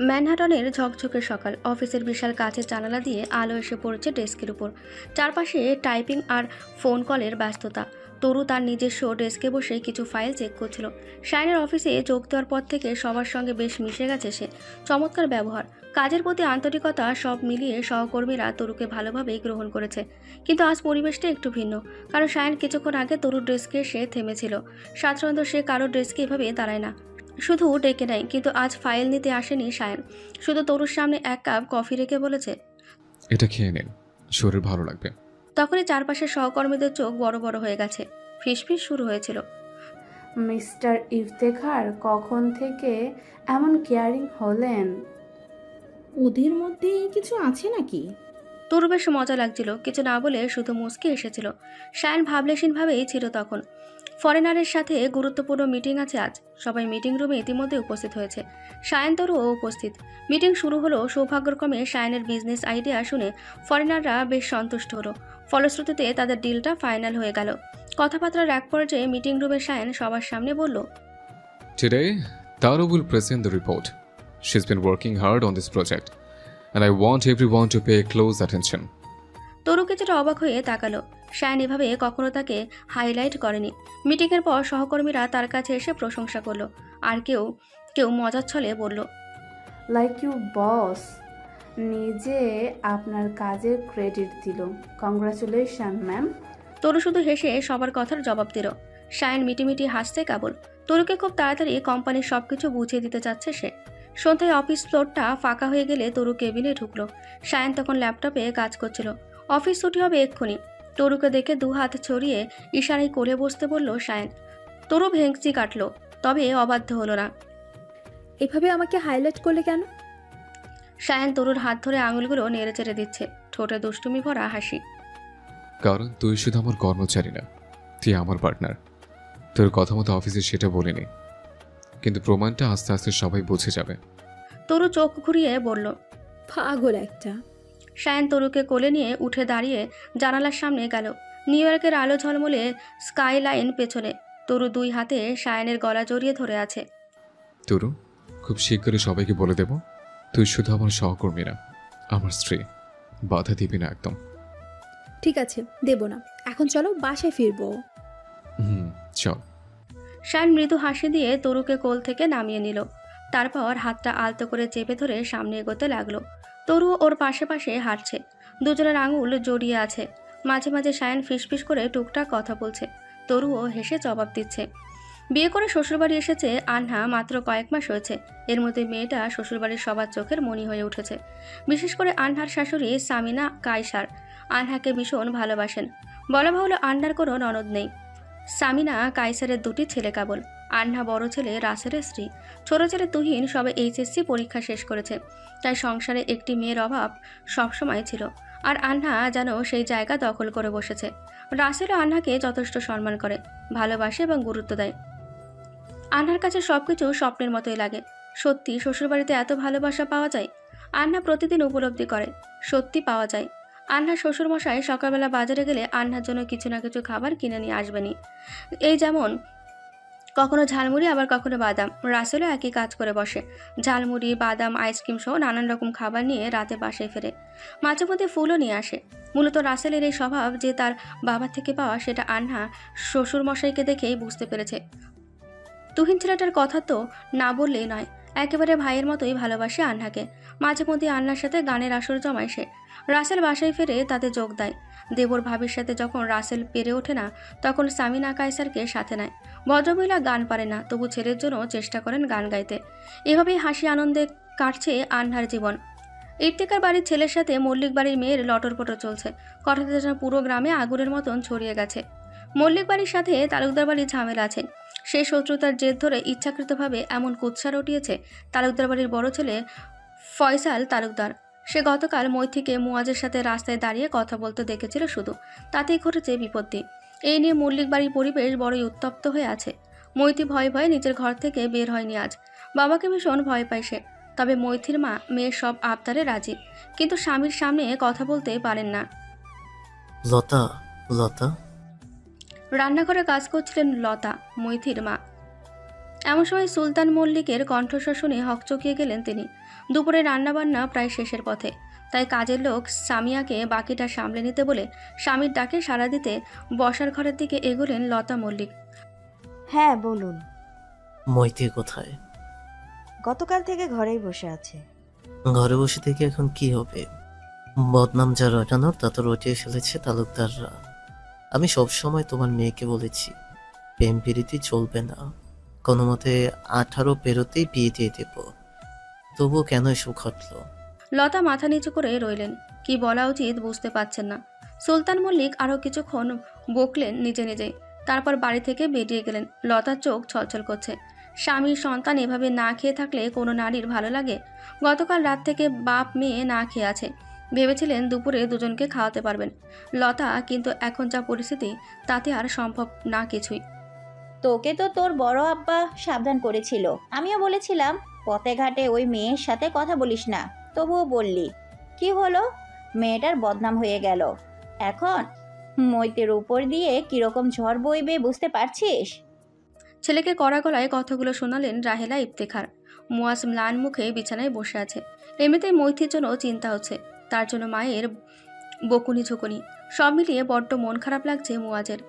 ম্যানহাটনের ঝকঝকে সকাল, অফিসের বিশাল কাচের জানালা দিয়ে আলো এসে পড়েছে ডেস্কের উপর। চারপাশে টাইপিং আর ফোন কলের ব্যস্ততা। তরু তার নিজস্ব ডেস্কে বসে কিছু ফাইল চেক করছিল। শাইনের অফিসে যোগ দেওয়ার পর থেকে সবার সঙ্গে বেশ মিশে গেছে সে। চমৎকার ব্যবহার, কাজের প্রতি আন্তরিকতা, সব মিলিয়ে সহকর্মীরা তরুকে ভালোভাবেই গ্রহণ করেছে। কিন্তু আজ পরিবেশটা একটু ভিন্ন, কারণ শাইন কিছুক্ষণ আগে তরুর ডেস্কে সে থেমেছিল। সাধারণত সে কারোর ডেস্কে এভাবে দাঁড়ায় না, শুধু ডেকে নেয়। কিন্তু আজ ফাইল নিতে আসেনি শায়ন, শুধু তরুর সামনে এক কাপ কফি রেখে বলেছে, এটা খেয়ে নিন, শরীর ভালো লাগবে। তখনই চারপাশের সহকর্মীদের চোখ বড় বড় হয়ে গেছে। ফিসফিস শুরু হয়েছিল। মিস্টার ইফতেখার কখন থেকে এমন কেয়ারিং হলেন? ওদের মধ্যে কিছু আছে নাকি? তরু বেশ মজা লাগছিল, কিছু না বলে শুধু মুচকে এসেছিল। শায়ন ভাবলেশীনভাবেই ছিল তখন। ফরেনারের সাথে গুরুত্বপূর্ণ মিটিং আছে আজ। সবাই মিটিং রুমে ইতিমধ্যে উপস্থিত হয়েছে। শায়ন তরুও উপস্থিত। মিটিং শুরু হলো। সৌভাগ্যক্রমে শায়নের বিজনেস আইডিয়া শুনে ফরেনাররা বেশ সন্তুষ্ট হলো। ফলশ্রুতিতে তাদের ডিলটা ফাইনাল হয়ে গেল। কথাবার্তার এক পর্যায়ে মিটিং রুমে শায়ন সবার সামনে বলল, Today, Taru will present the report. She's been working hard on this project, and I want everyone to pay close attention. তরু কিছুটা অবাক হয়ে তাকালো। শায়ন এভাবে কখনো তাকে হাইলাইট করেনি। মিটিংয়ের পর সহকর্মীরা তার কাছে এসে প্রশংসা করলো, আর কেউ কেউ মজার ছলে বলল, লাইক ইউ বস, নিজে আপনার কাজের ক্রেডিট দিল। Congratulation ma'am. তরু শুধু হেসে সবার কথার জবাব দিল। শায়ন মিটিমিটি হাসছে কেবল। তরুকে খুব তাড়াতাড়ি কোম্পানির সবকিছু বুঝিয়ে দিতে চাচ্ছে সে। সন্ধ্যায় অফিস ফ্লোরটা ফাঁকা হয়ে গেলে তরু কেবিনে ঢুকলো। শায়ন তখন ল্যাপটপে কাজ করছিল। অফিস ছুটি হবে এক্ষুনি। তরুকে দেখে দু হাত ছড়িয়ে ইশারায় কোলে বসতে বলল শায়ন। তরু ভেঙচি কাটলো, তবে অবাধ্য হলো না। এভাবে আমাকে হাইলাইট করলে কেন? শায়ন তরুর হাত ধরে আঙুলগুলো নেড়ে চেড়ে দিচ্ছে, ঠোঁটে দুষ্টুমি ভরা হাসি। কারণ তুই শুধু আমার কর্মচারী না, তুই আমার পার্টনার। তোর কথা মতো অফিসে সেটা বলিনি, কিন্তু প্রমাণটা আস্তে আস্তে সবাই বুঝে যাবে। তরু চোখ ঘুরিয়ে বলল। পাগল একটা। শায়ন তরুকে কোলে নিয়ে উঠে দাঁড়িয়ে জানালার সামনে গেল। নিউ ইয়র্কের আলো ঝলমলে স্কাইলাইন পেছনে। তরু দুই হাতে শায়নের গলা জড়িয়ে ধরে আছে। তরু, খুব শীঘ্রই সবাইকে বলে দেব তুই শুধু আমার সহকর্মী না, আমার স্ত্রী। বাধা দিবি না একদম। ঠিক আছে, দেব না। এখন চলো বাসায় ফিরবো। চল। শায়ন মৃদু হাসি দিয়ে তরুকে কোল থেকে নামিয়ে নিল। তারপর হাতটা আলতো করে চেপে ধরে সামনে এগোতে লাগলো। তরু ওর পাশে পাশে হাঁটছে, দুজনের আঙুল জড়িয়ে আছে। মাঝে মাঝে শায়ন ফিসফিস করে টুকটাক কথা বলছে, তরুও হেসে জবাব দিচ্ছে। বিয়ে করে শ্বশুরবাড়ি এসেছে আনহা মাত্র কয়েক মাস হয়েছে। এর মধ্যে মেয়েটা শ্বশুরবাড়ির সবার চোখের মণি হয়ে উঠেছে। বিশেষ করে আনহার শাশুড়ি সামিনা কায়সার আনহাকে ভীষণ ভালোবাসেন। বলা ভালো, আনহার কোনো ননদ নেই। সামিনা কায়সারের দুটি ছেলে কেবল। আনহা বড় ছেলে রাসেলের স্ত্রী, ছোট ছেলে তুহিন সবে এইচএসসি পরীক্ষা শেষ করেছে। তাই সংসারে একটি মেয়ের অভাব সবসময় ছিল, আর আনহা যেন সেই জায়গা দখল করে বসেছে। রাসেলও আনহাকে যথেষ্ট সম্মান করে, ভালোবাসে এবং গুরুত্ব দেয়। আনহার কাছে সবকিছু স্বপ্নের মতোই লাগে। সত্যি শ্বশুরবাড়িতে এত ভালোবাসা পাওয়া যায়? আনহা প্রতিদিন উপলব্ধি করে, সত্যি পাওয়া যায়। আনহার শ্বশুরমশাই সকালবেলা বাজারে গেলে আনহার জন্য কিছু না কিছু খাবার কিনে নিয়ে আসবেনই। এই যেমন কখনো ঝালমুড়ি, আবার কখনো বাদাম। রাসেলও একই কাজ করে বসে, ঝালমুড়ি, বাদাম, আইসক্রিম সহ নানান রকম খাবার নিয়ে রাতে বাসায় ফেরে। মাঝে মধ্যে ফুলও নিয়ে আসে। মূলত রাসেলের এই স্বভাব যে তার বাবা থেকে পাওয়া, সেটা আনহা শ্বশুরমশাইকে দেখেই বুঝতে পেরেছে। তুহিন ছেলেটার কথা তো না বললেই নয়, একেবারে ভাইয়ের মতোই ভালোবাসে আনহাকে। মাঝে মধ্যে আন্নার সাথে গানের আসর জমায় সে। রাসেল বাসায় ফিরে তাতে যোগ দেয়। দেবর ভাবির সাথে যখন রাসেল পেরে ওঠে না, তখন সামিনা কায়সারকে সাথে নেয়। ভদ্রমহিলা গান পারে না, তবু ছেলের জন্য চেষ্টা করেন গান গাইতে। এভাবেই হাসি আনন্দে কাটছে আনহার জীবন। ইফতেখার বাড়ির ছেলের সাথে মল্লিক বাড়ির মেয়ের লটরপটর চলছে। কথাটা যেন পুরো গ্রামে আগুনের মতন ছড়িয়ে গেছে। মল্লিক বাড়ির সাথে তালুকদার বাড়ির ঝামেলা আছে। সেই শত্রুতার জের ধরে ইচ্ছাকৃতভাবে এমন কুৎসা রটিয়েছে তালুকদার বাড়ির বড় ছেলে ফয়সাল তালুকদার। সে গতকাল মৈথিকে মুয়াজের সাথে রাস্তায় দাঁড়িয়ে কথা বলতে দেখেছিল শুধু, তাতেই ঘটেছে বিপত্তি। এই নিয়ে মল্লিক বাড়ির পরিবেশ বড়ই উত্তপ্ত হয়ে আছে। মৈথি ভয়ে ভয়ে নিজের ঘর থেকে বের হয়নি আজ। বাবাকে ভীষণ ভয় পায় সে। তবে মৈথির মা মেয়ের সব আবদারে রাজি, কিন্তু স্বামীর সামনে কথা বলতে পারেন না। লতা, লতা, রান্নাঘরে কাজ করছিলেন লতা, মৈথির মা। এমন সময় সুলতান মল্লিকের কণ্ঠস্বর শুনে হকচকিয়ে গেলেন তিনি। দুপুরে রান্নাবান্না প্রায় শেষের পথে, তাই কাজের লোক সামিয়াকে বাকিটা সামলে নিতে বলে স্বামীর ডাকে সাড়া দিতে বসার ঘরের দিকে এগোলেন লতা মল্লিক। হ্যাঁ বলুন। মৈত্রী কোথায়? গতকাল থেকে ঘরেই বসে আছে। ঘরে বসে থেকে এখন কি হবে? বদনাম যা রটানোর তা তো রটিয়ে ফেলেছে তালুকদাররা। আমি সবসময় তোমার মেয়েকে বলেছি প্রেম প্রীতি চলবে না, কোনো মতে 18 পেরোতেই বিয়ে দিয়ে দেব। তবুও কেন এসব ঘটলো? লতা মাথা নিচু করে রইলেন, কি বলা উচিত বুঝতে পারছেন না। সুলতান মল্লিক আরও কিছুক্ষণ বকলেন নিজে নিজে, তারপর বাড়ি থেকে বেরিয়ে গেলেন। লতার চোখ ছলছল করছে। স্বামী সন্তান এভাবে না খেয়ে থাকলে কোনো নারীর ভালো লাগে? গতকাল রাত থেকে বাপ মেয়ে না খেয়ে আছে, ভেবেছিলেন দুপুরে দুজনকে খাওয়াতে পারবেন। লতা কিন্তু এখন যা পরিস্থিতি তাতে আর সম্ভব না কিছুই। তোকে তো তোর বড় আব্বা সাবধান করেছিল, আমিও বলেছিলাম পথে ঘাটে ওই মেয়ের সাথে কথা বলিস না, তবুও বললি। কি হলো? মেয়েটার বদনাম হয়ে গেল। এখন মৈতের উপর দিয়ে কিরকম ঝড় বইবে বুঝতে পারছিস? ছেলেকে কড়া গলায় কথাগুলো শোনালেন রাহেলা ইফতেখার। মুয়াজ ম্লান মুখে বিছানায় বসে আছে। এমনিতেই মৈথির জন্য চিন্তা হচ্ছে, তার জন্য মায়ের বকুনি ঝুকুনি, সব মিলিয়ে বড্ড মন খারাপ লাগছে মুয়াজের।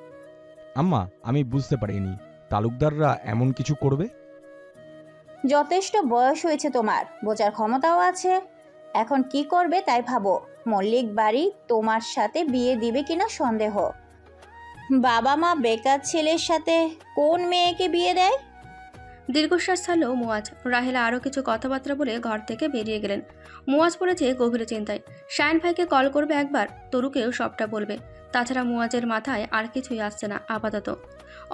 আম্মা, আমি বুঝতে পারিনি তালুকদাররা এমন কিছু করবে। যথেষ্ট বয়স হয়েছে তোমার, বোঝার ক্ষমতাও আছে। এখন কি করবে তাই ভাবো। মল্লিক বাড়ি তোমার সাথে বিয়ে দিবে কিনা সন্দেহ। বাবা মা বেকার ছেলের সাথে কোন মেয়েকে বিয়ে দেয়? দীর্ঘশ্বাস ছাড়ল মুয়াজ। রাহেলা আরও কিছু কথাবার্তা বলে ঘর থেকে বেরিয়ে গেলেন। মুয়াজ পড়েছে গভীর চিন্তায়। শায়ন ভাইকে কল করবে একবার, তরুকেও সবটা বলবে। তাছাড়া মুয়াজের মাথায় আর কিছুই আসছে না আপাতত।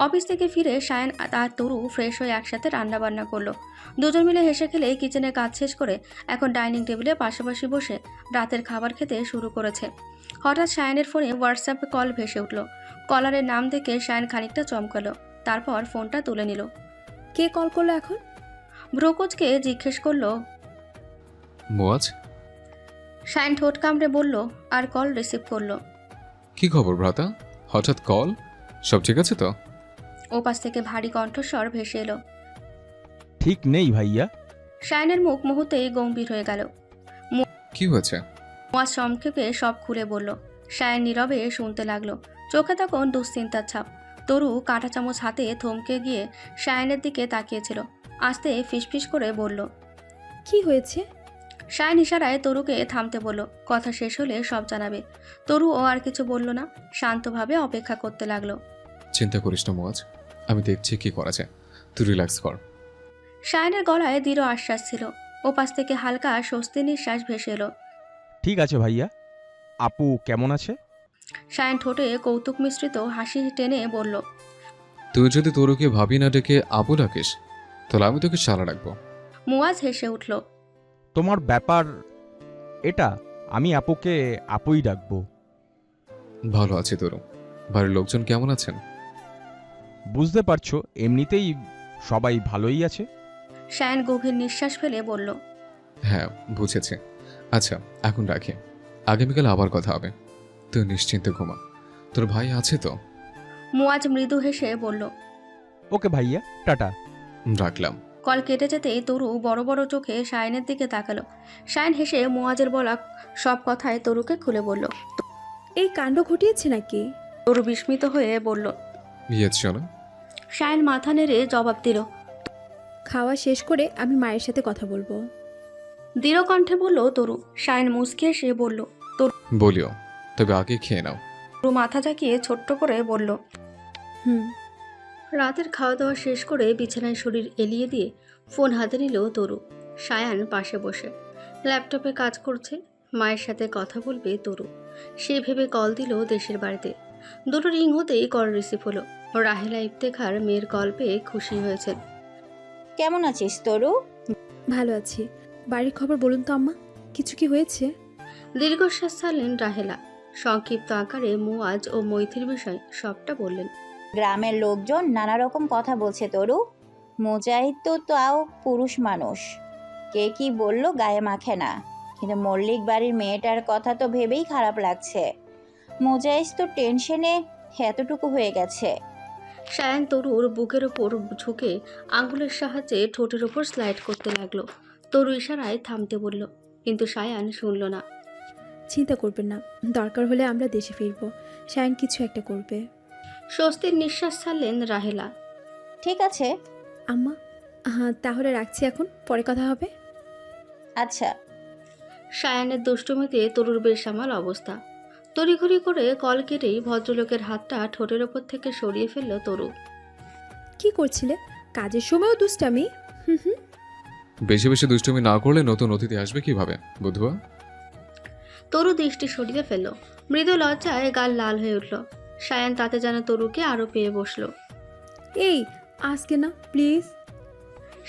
অফিস থেকে ফিরে শায়ন আর তরু ফ্রেশ হয়ে একসাথে রান্নাবান্না করলো। দুজন মিলে হেসে খেলে কিচেনে কাজ শেষ করে এখন ডাইনিং টেবিলে পাশাপাশি বসে রাতের খাবার খেতে শুরু করেছে। হঠাৎ শায়নের ফোনে হোয়াটসঅ্যাপে কল ভেসে উঠল। কলারের নাম দেখে শায়ন খানিকটা চমকালো, তারপর ফোনটা তুলে নিল। কে কল করলো এখন? ব্রোকোজকে জিজ্ঞেস করলো। মুয়াজ, শায়ন ঠোঁট কামড়ে বলল আর কল রিসিভ করলো। কি খবর ভ্রাতা? হঠাৎ কল, সব ঠিক আছে তো? ওপাশ থেকে ভারী কণ্ঠস্বর ভেসে এলো। ঠিক নেই ভাইয়া। শায়নের মুখ মুহূর্তেই গম্ভীর হয়ে গেল। কি হয়েছে? মুয়াজ সংক্ষেপে সব খুলে বলল। শায়ন নীরবে শুনতে লাগলো, চোখে তখন দুশ্চিন্তার ছাপ। তরু কাঁটা চামচ হাতে থমকে গিয়ে শায়নের দিকে তাকিয়েছিল। আস্তে ফিসফিস করে বলল, কি হয়েছে? শায়ন ইশারায় তরুকে থামতে বলল, কথা শেষ হলে সব জানাবে। তরু ও আর কিছু বলল না, শান্তভাবে অপেক্ষা করতে লাগলো। চিন্তা করিস না মুয়াজ, আমি দেখছি কি করা যায়, তুই রিল্যাক্স কর। শায়নের গলায় দৃঢ় আশ্বাস ছিল। ওপাশ থেকে হালকা স্বস্তি নিঃশ্বাস ভেসে এলো। ঠিক আছে ভাইয়া। আপু কেমন আছে? শায়ন ঠোঁটে কৌতুক মিশ্রিত হাসি টেনে বলল, তুই যদি তোরকে ভাবি না ডেকে আপু ডাকিস, তাহলে আমি তোকে শালা রাখবো। মুয়াজ হেসে উঠল। তোমার ব্যাপার এটা, আমি আপুকে আপুই ডাকবো। ভালো আছি তোর। বাড়ির লোকজন কেমন আছেন? বুঝতে পারছো, এমনিতেই সবাই ভালোই আছে। শায়ন গভীর নিঃশ্বাস ফেলে বলল, হ্যাঁ বুঝেছি। আচ্ছা এখন রাখি, আগামীকাল আবার কথা হবে। তুই নিশ্চিন্তে ঘুমা, তোর ভাই আছে তো? মুয়াজ মৃদু হেসে বলল, ওকে ভাইয়া, টাটা। রাখলাম। কল কেটে যেতেই তরু বড় বড় চোখে শায়নের দিকে তাকালো। শায়ন হেসে মুয়াজের বলা সব কথায় তরুকে খুলে বলল। এই কাণ্ড ঘটিয়েছে নাকি? তরু বিস্মিত হয়ে বলল। ইয়েছ না। শায়ন মাথা নেড়ে জবাব দিল। খাওয়া শেষ করে আমি মায়ের সাথে কথা বলবো। দৃঢ় কণ্ঠে বলল তরু। শায়ন মুচকে এসে বলল। বলিও, তবে আগে খেয়ে নাও। তরু মাথা ঝাঁকিয়ে ছোট্ট করে বলল, হুম। রাতের খাওয়া দাওয়া শেষ করে বিছানায় শরীর এলিয়ে দিয়ে ফোন হাতে নিল তরু। শায়ান পাশে বসে ল্যাপটপে কাজ করছে। মায়ের সাথে কথা বলবে তরু, সে ভেবে কল দিল দেশের বাড়িতে। দুটো রিং হতেই কল রিসিভ হলো। রাহেলা ইফতেখার মেয়ের কল পেয়ে খুশি হয়েছেন। কেমন আছিস তরু? ভালো আছি। বাড়ির খবর বলুন তো আম্মা, কিছু কি হয়েছে? দীর্ঘশ্বাস ছাড়লেন রাহেলা। সংক্ষিপ্ত আকারে মুয়াজ ও মৈথির বিষয় সবটা বললেন। গ্রামের লোকজন নানা রকম কথা বলছে তরু। মুজাহিদ তো তাও পুরুষ মানুষ, কে কি বলল গায়ে মাখে না, কিন্তু মল্লিক বাড়ির মেয়েটার কথা তো ভেবেই খারাপ লাগছে। মোজাইজ তো টেনশনে এতটুকু হয়ে গেছে। সায়ান তরুর বুকের ওপর ঝুঁকে আঙ্গুলের সাহায্যে ঠোঁটের ওপর স্লাইড করতে লাগলো। তরু ইশারায় থামতে বলল, কিন্তু সায়ান শুনল না। চিন্তা করবেন না, দরকার হলে আমরা দেশে ফিরবো। শায়ন কিছু একটা করবে। স্বস্তির নিঃশ্বাস ছাড়লেন রাহেলা। ঠিক আছে। আম্মা, হ্যাঁ তাহলে রাখছি, এখন পরে কথা হবে। আচ্ছা। সায়ানের দুষ্টুমিতে তরুর বেসামাল অবস্থা। তড়িঘড়ি করে কল কেটেই ভদ্রলোকের হাতটা ঠোঁটের ওপর থেকে সরিয়ে ফেলল তরু। কি করছিলে? কাজের সময়ও দুষ্টামি? হুম হুম। বেশি বেশি দুষ্টুমি না করলে নতুন অতিথি আসবে কিভাবে বুধুয়া? তরু দৃষ্টি সরিয়ে ফেলল। মৃদু লজ্জায় গাল লাল হয়ে উঠল। সায়ান তাতে যেন তরুকে আরো পেয়ে বসলো। এই আজকে না প্লিজ।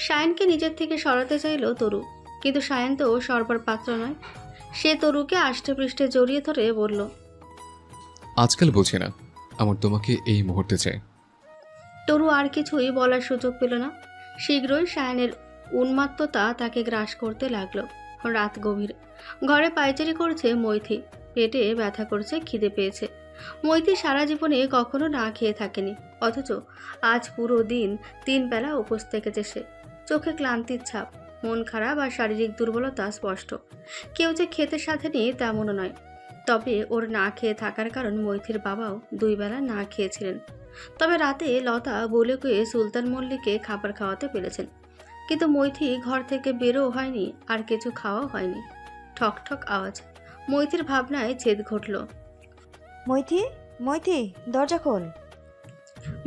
সায়ানকে নিজের থেকে সরাতে চাইল তরু, কিন্তু সায়ান তো সরবার পাত্র নয়। সে তরুকে আষ্টে পৃষ্ঠে জড়িয়ে ধরে বলল, আজকাল বুঝি না, আমার তোমাকে এই মুহূর্তে চাই। তরু আর কিছুই বলার সুযোগ পেল না। শীঘ্রই সায়ানের উন্মাত্ততা তাকে গ্রাস করতে লাগলো। রাত গভীর। ঘরে পায়চারি করছে মৈথি। পেটে ব্যথা করছে, খিদে পেয়েছে। মৈথি সারা জীবনে কখনো না খেয়ে থাকেনি, অথচ আজ পুরো দিন 3 বেলা উপোস থেকেছে সে। চোখে ক্লান্তির ছাপ, মন খারাপ আর শারীরিক দুর্বলতা স্পষ্ট। কেউ যে খেতে সাথে নেই তেমনও নয়। তবে ওর না খেয়ে থাকার কারণ মৈথির বাবাও 2 বেলা না খেয়েছিলেন। তবে রাতে লতা বলে কয়ে সুলতান মল্লিককে খাবার খাওয়াতে পেরেছেন, কিন্তু মৈথি ঘর থেকে বেরো হয়নি, আর কিছু খাওয়াও হয়নি। ঠক ঠক আওয়াজ। মৈথির ভাবনায় ছেদ ঘটল। মৈথি, মৈথি, দরজা খোল।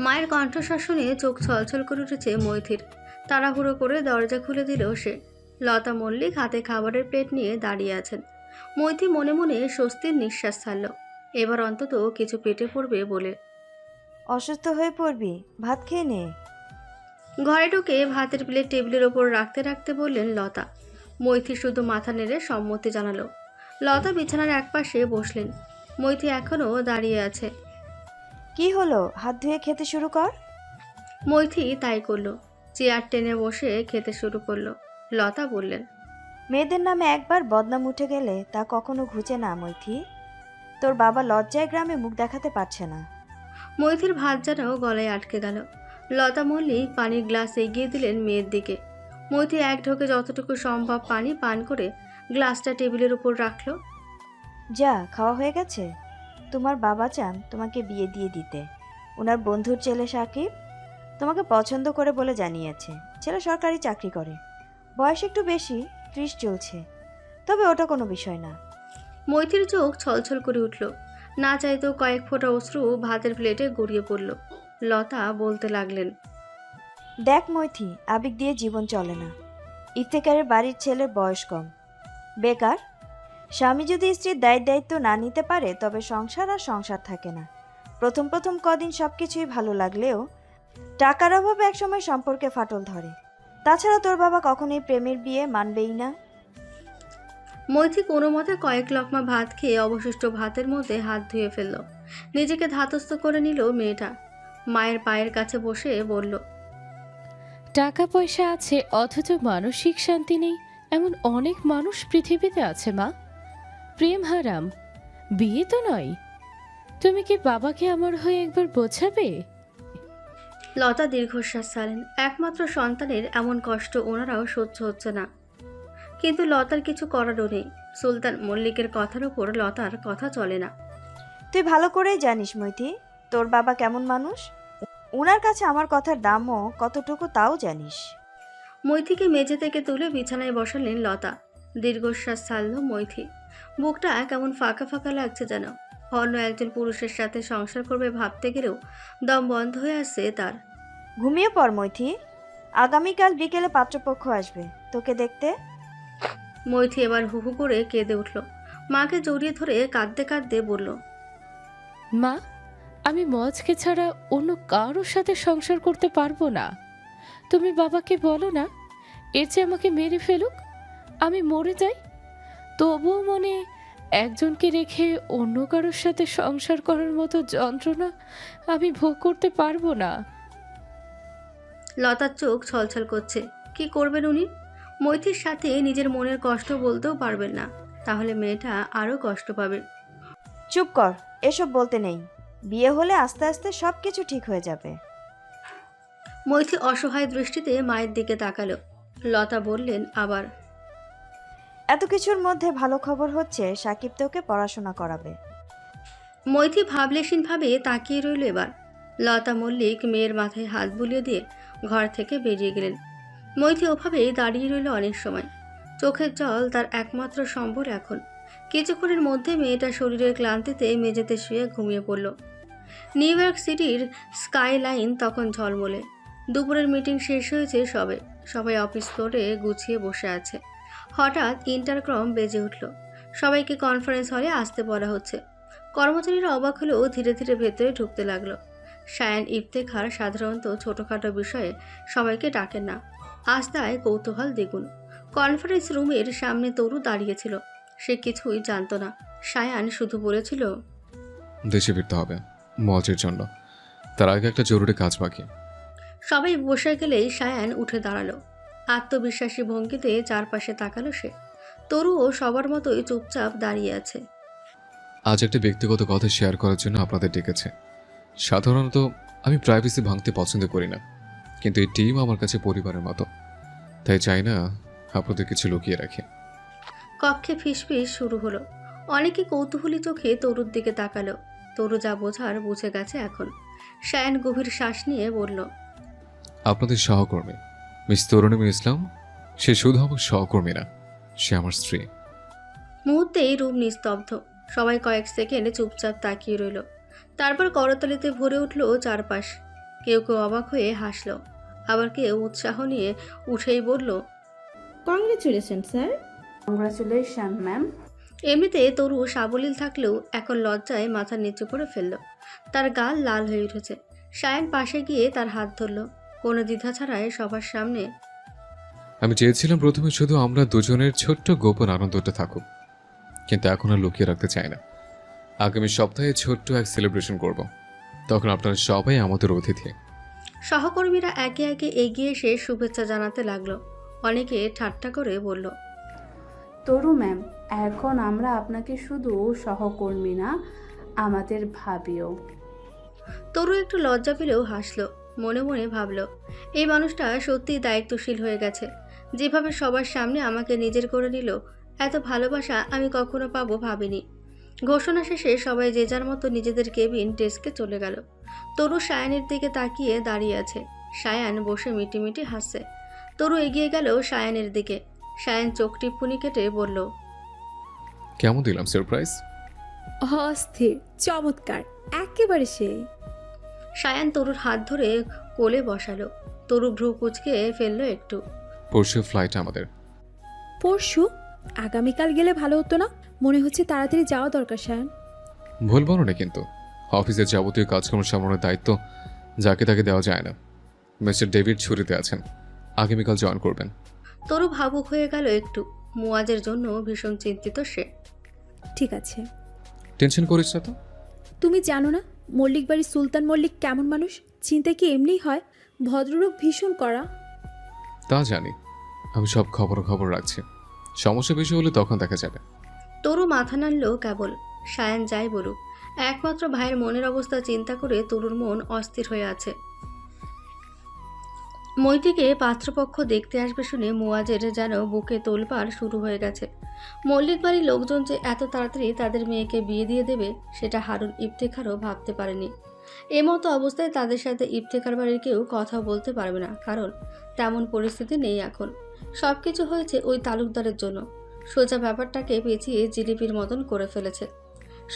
মায়ের কণ্ঠস্বর শুনে চোখ ছলছল করে উঠেছে মৈথির। তাড়াহুড়ো করে দরজা খুলে দিল সে। লতা মল্লিক হাতে খাবারের প্লেট নিয়ে দাঁড়িয়ে আছেন। মৈথি মনে মনে স্বস্তির নিঃশ্বাস ছাড়ল। এবার অন্তত কিছু পেটে পড়বে বলে। অসুস্থ হয়ে পড়বি, ভাত খেয়ে নে। ঘরে ঢুকে ভাতের প্লেট টেবিলের ওপর রাখতে রাখতে বললেন লতা। মৈথি শুধু মাথা নেড়ে সম্মতি জানালো। লতা বিছানার একপাশে বসলেন। মৈথি এখনও দাঁড়িয়ে আছে। কি হলো, হাত ধুয়ে খেতে শুরু কর। মৈথি তাই করলো। চেয়ার টেনে বসে খেতে শুরু করলো। লতা বললেন, মেয়েদের নামে একবার বদনাম উঠে গেলে তা কখনো ঘুচে না মৈথি। তোর বাবা লজ্জায় গ্রামে মুখ দেখাতে পারছে না। মৈথির ভাত যেন গলায় আটকে গেল। লতা মল্লিক পানির গ্লাস এগিয়ে দিলেন মেয়ের দিকে। মৈথি এক ঢোকে যতটুকু সম্ভব পানি পান করে গ্লাসটা টেবিলের উপর রাখলো। যা, খাওয়া হয়ে গেছে। তোমার বাবা চান তোমাকে বিয়ে দিয়ে দিতে। ওনার বন্ধুর ছেলে সাকিব তোমাকে পছন্দ করে বলে জানিয়েছে। ছেলে সরকারি চাকরি করে, বয়স একটু বেশি, 30 চলছে। তবে ওটা কোনো বিষয় না। মৈথির চোখ ছলছল করে উঠল। না চাইতেও কয়েক ফোঁটা অশ্রু ভাতের প্লেটে গড়িয়ে পড়ল। লতা বলতে লাগলেন, দেখ মৈথি, আবেগ দিয়ে জীবন চলে না। ইফতেকারের বাড়ির ছেলের বয়স কম, বেকার। স্বামী যদি স্ত্রীর দায়িত্ব না নিতে পারে তবে সংসার আর সংসার থাকে না। প্রথম প্রথম কদিন সবকিছুই ভালো লাগলেও টাকার অভাবে একসময় সম্পর্কে ফাটল ধরে। তাছাড়া তোর বাবা কখনোই প্রেমের বিয়ে মানবেই না। মৈথি কোনো মতে কয়েক লকমা ভাত খেয়ে অবশিষ্ট ভাতের মধ্যে হাত ধুয়ে ফেলল। নিজেকে ধাতস্থ করে নিল মেয়েটা। মায়ের পায়ের কাছে বসে বলল, টাকা পয়সা আছে অথচ মানসিক শান্তি নেই, এমন অনেক মানুষ পৃথিবীতে আছে মা। প্রেম হারাম, বিয়ে তো নয়। তুমি কি বাবাকে আমার হয়ে একবার বোঝাবে? লতা দীর্ঘশ্বাস ছাড়েন। একমাত্র সন্তানের এমন কষ্ট ওনারাও সহ্য হচ্ছে না, কিন্তু লতার কিছু করারও নেই। সুলতান মল্লিকের কথার উপর লতার কথা চলে না। তুই ভালো করেই জানিস মৈথি, তোর বাবা কেমন মানুষ। ওনার কাছে আমার কথার দামও কতটুকু তাও জানিস। মৈথিকে মেঝে থেকে তুলে বিছানায় বসালেন লতা। দীর্ঘশ্বাস ছাড়ল মৈথি। বুকটা কেমন ফাঁকা ফাঁকা লাগছে যেন। অন্য একজন পুরুষের সাথে সংসার করবে ভাবতে গেলেও দম বন্ধ হয়ে আসছে তার। ঘুমিয়ে পড় মৈথি, আগামীকাল বিকেলে পাত্রপক্ষ আসবে তোকে দেখতে। মৈথি এবার হুহু করে কেঁদে উঠল। মাকে জড়িয়ে ধরে কাঁদতে কাঁদতে বলল, মা, আমি মজকে ছাড়া অন্য কারোর সাথে সংসার করতে পারবো না। তুমি বাবাকে বলো না, এর চেয়ে আমাকে মেরে ফেলুক, আমি মরে যাই। তবুও মনে একজনকে রেখে অন্য কারোর সাথে সংসার করার মতো যন্ত্রণা আমি ভোগ করতে পারবো না। লতার চোখ ছলছল করছে। কি করবেন উনি? মৈথির সাথে নিজের মনের কষ্ট বলতেও পারবেন না, তাহলে মেয়েটা আরও কষ্ট পাবে। চুপ কর, এসব বলতে নেই। বিয়ে হলে আস্তে আস্তে সব কিছু ঠিক হয়ে যাবে। মৈথি অসহায় দৃষ্টিতে মায়ের দিকে তাকালো। লতা বললেন আবার, এত কিছুর মধ্যে ভালো খবর হচ্ছে সাকিব তোকে পড়াশোনা করাবে। মৈথি ভাবলেশীনভাবে তাকিয়ে রইল এবার। লতা মল্লিক মেয়ের মাথায় হাত বুলিয়ে দিয়ে ঘর থেকে বেরিয়ে গেলেন। মৈথি ওভাবেই দাঁড়িয়ে রইল অনেক সময়। চোখের জল তার একমাত্র সম্বল এখন। কিছুক্ষণের মধ্যে মেয়েটা শরীরের ক্লান্তিতে মেঝেতে শুয়ে ঘুমিয়ে পড়ল। নিউ ইয়র্ক সিটির স্কাইলাইন তখন ঝলমলে। দুপুরের মিটিং শেষ হয়েছে সবে। সবাই অফিস ফ্লোরে গুছিয়ে বসে আছে। হঠাৎ ইন্টারকম বেজে উঠল। সবাইকে কনফারেন্স হলে আসতে বলা হচ্ছে। কর্মচারীরা অবাক হলেও ধীরে ধীরে ভেতরে ঢুকতে লাগলো। শায়ান ইফতেখার সাধারণত ছোটোখাটো বিষয়ে সবাইকে ডাকেন না, আজ তাই কৌতূহল দ্বিগুণ। কনফারেন্স রুমের সামনে তরু দাঁড়িয়েছিল। সে কিছুই জানতো না। শায়ান শুধু বলেছিল, দেশে ফিরতে হবে মজের জন্য, তার আগে একটা জরুরি কাজ বাকি। সবাই বসে গেলেই শায়ান উঠে দাঁড়ালো। আত্মবিশ্বাসী ভঙ্গিতে চারপাশে তাকালো সে। তরুও সবার মতোই চুপচাপ দাঁড়িয়ে আছে। আজ একটা ব্যক্তিগত কথা শেয়ার করার জন্য আপনাদের ডেকেছে। সাধারণত আমি প্রাইভেসি ভাঙতে পছন্দ করি না, কিন্তু এই টিম আমার কাছে পরিবারের মতো, তাই চাই না আপনাদের কিছু লুকিয়ে রাখে। কক্ষে ফিসফিস শুরু হলো। অনেকে কৌতূহলী চোখে তরুর দিকে তাকালো। তরু যা বোঝার বুঝে গেছে এখন। শায়ান গভীর শ্বাস নিয়ে বলল, আপনাদের সহকর্মী মিস তরুণী ইসলাম, সে শুধু আমার সহকর্মী না, সে আমার স্ত্রী। মুহূর্তেই রুম নিস্তব্ধ। সবাই কয়েক সেকেন্ড চুপচাপ তাকিয়ে রইল। তারপর করতালিতে ভরে উঠল চারপাশ। কেউ কেউ অবাক হয়ে হাসল, আবার কেউ উৎসাহ নিয়ে উঠেই বলল, কংগ্রেচুলেশন স্যার। Congratulation ma'am. এমনিতে তরু সাবলীল থাকলেও এখন লজ্জায় মাথা নিচু করে ফেলল। তার গাল লাল হয়ে উঠেছে। শায়ান পাশে গিয়ে তার হাত ধরল, কোনো দ্বিধা ছাড়াই সবার সামনে। আমি চেয়েছিলাম প্রথমে শুধু আমরা দুজনের ছোট্ট গোপন আনন্দটা থাকুক, কিন্তু এখন আর লুকিয়ে রাখতে চাই না। আগামী সপ্তাহে ছোট্ট এক সেলিব্রেশন করব, তখন আপনারা সবাই আমাদের অতিথি। সহকর্মীরা একে একে এগিয়ে এসে শুভেচ্ছা জানাতে লাগলো। অনেকে ঠাট্টা করে বলল, তরু ম্যাম, এখন আমরা আপনাকে শুধু সহকর্মী না, আমাদের ভাবিও। তরু একটু লজ্জা পেলেও হাসলো। মনে মনে ভাবলো, এই মানুষটা সত্যিই দায়িত্বশীল হয়ে গেছে। যেভাবে সবার সামনে আমাকে নিজের করে নিল, এত ভালোবাসা আমি কখনো পাবো ভাবিনি। ঘোষণা শেষে সবাই যে যার মতো নিজেদের কেবিন ডেস্কে চলে গেল। তরু শায়ানের দিকে তাকিয়ে দাঁড়িয়ে আছে। শায়ান বসে মিটিমিটি হাসছে। তরু এগিয়ে গেল শায়ানের দিকে। শায়ান চোখ টিপ্পুনি কেটে বলল, কেমন দিলাম সারপ্রাইজ? অস্থির, চমৎকার, একেবারে সেই। শায়ান তরুর হাত ধরে কোলে বসালো। তরু ভ্রু কুচকে ফেললো একটু। পরশু ফ্লাইট আমাদের। পরশু? আগামীকাল গেলে ভালো হতো না? মনে হচ্ছে তাড়াতাড়ি যাওয়া দরকার শায়ান। ভুল বলো না কিন্তু, অফিসের যাবতীয় কাজকর্ম সামলানোর দায়িত্ব যাকে তাকে দেওয়া যায় না। মিস্টার ডেভিড ছুটিতে আছেন, আগামীকাল জয়েন করবেন। তরু ভাবুক হয়ে গেল একটু। মুয়াজের জন্য ভীষণ চিন্তিত সে। ঠিক আছে। টেনশন করিস না তো। তুমি জানো না মল্লিক বাড়ির সুলতান মল্লিক কেমন মানুষ? চিন্তা কি এমনিই হয়? ভদ্রলোক, ভীষণ কড়া। তা জানি, আমি সব খবর রাখছি। সমস্যা বেশি হলে তখন দেখা যাবে। তরু মাথা নাড়ল কেবল। শায়ান যাই বলুক, একমাত্র ভাইয়ের মনের অবস্থা চিন্তা করে তরুর মন অস্থির হয়ে আছে। মৈত্রীকে পাত্রপক্ষ দেখতে আসবে শুনে মুয়াজের যেন বুকে তোলপাড় শুরু হয়ে গেছে। মল্লিক বাড়ির লোকজন যে এত তাড়াতাড়ি তাদের মেয়েকে বিয়ে দিয়ে দেবে, সেটা হারুন ইফতেখারও ভাবতে পারেনি। এমতো অবস্থায় তাদের সাথে ইফতেখার বাড়ির কেউ কথা বলতে পারবে না, কারণ তেমন পরিস্থিতি নেই এখন। সব কিছু হয়েছে ওই তালুকদারের জন্য। সোজা ব্যাপারটাকে পেঁচিয়ে জিলিপির মতন করে ফেলেছে।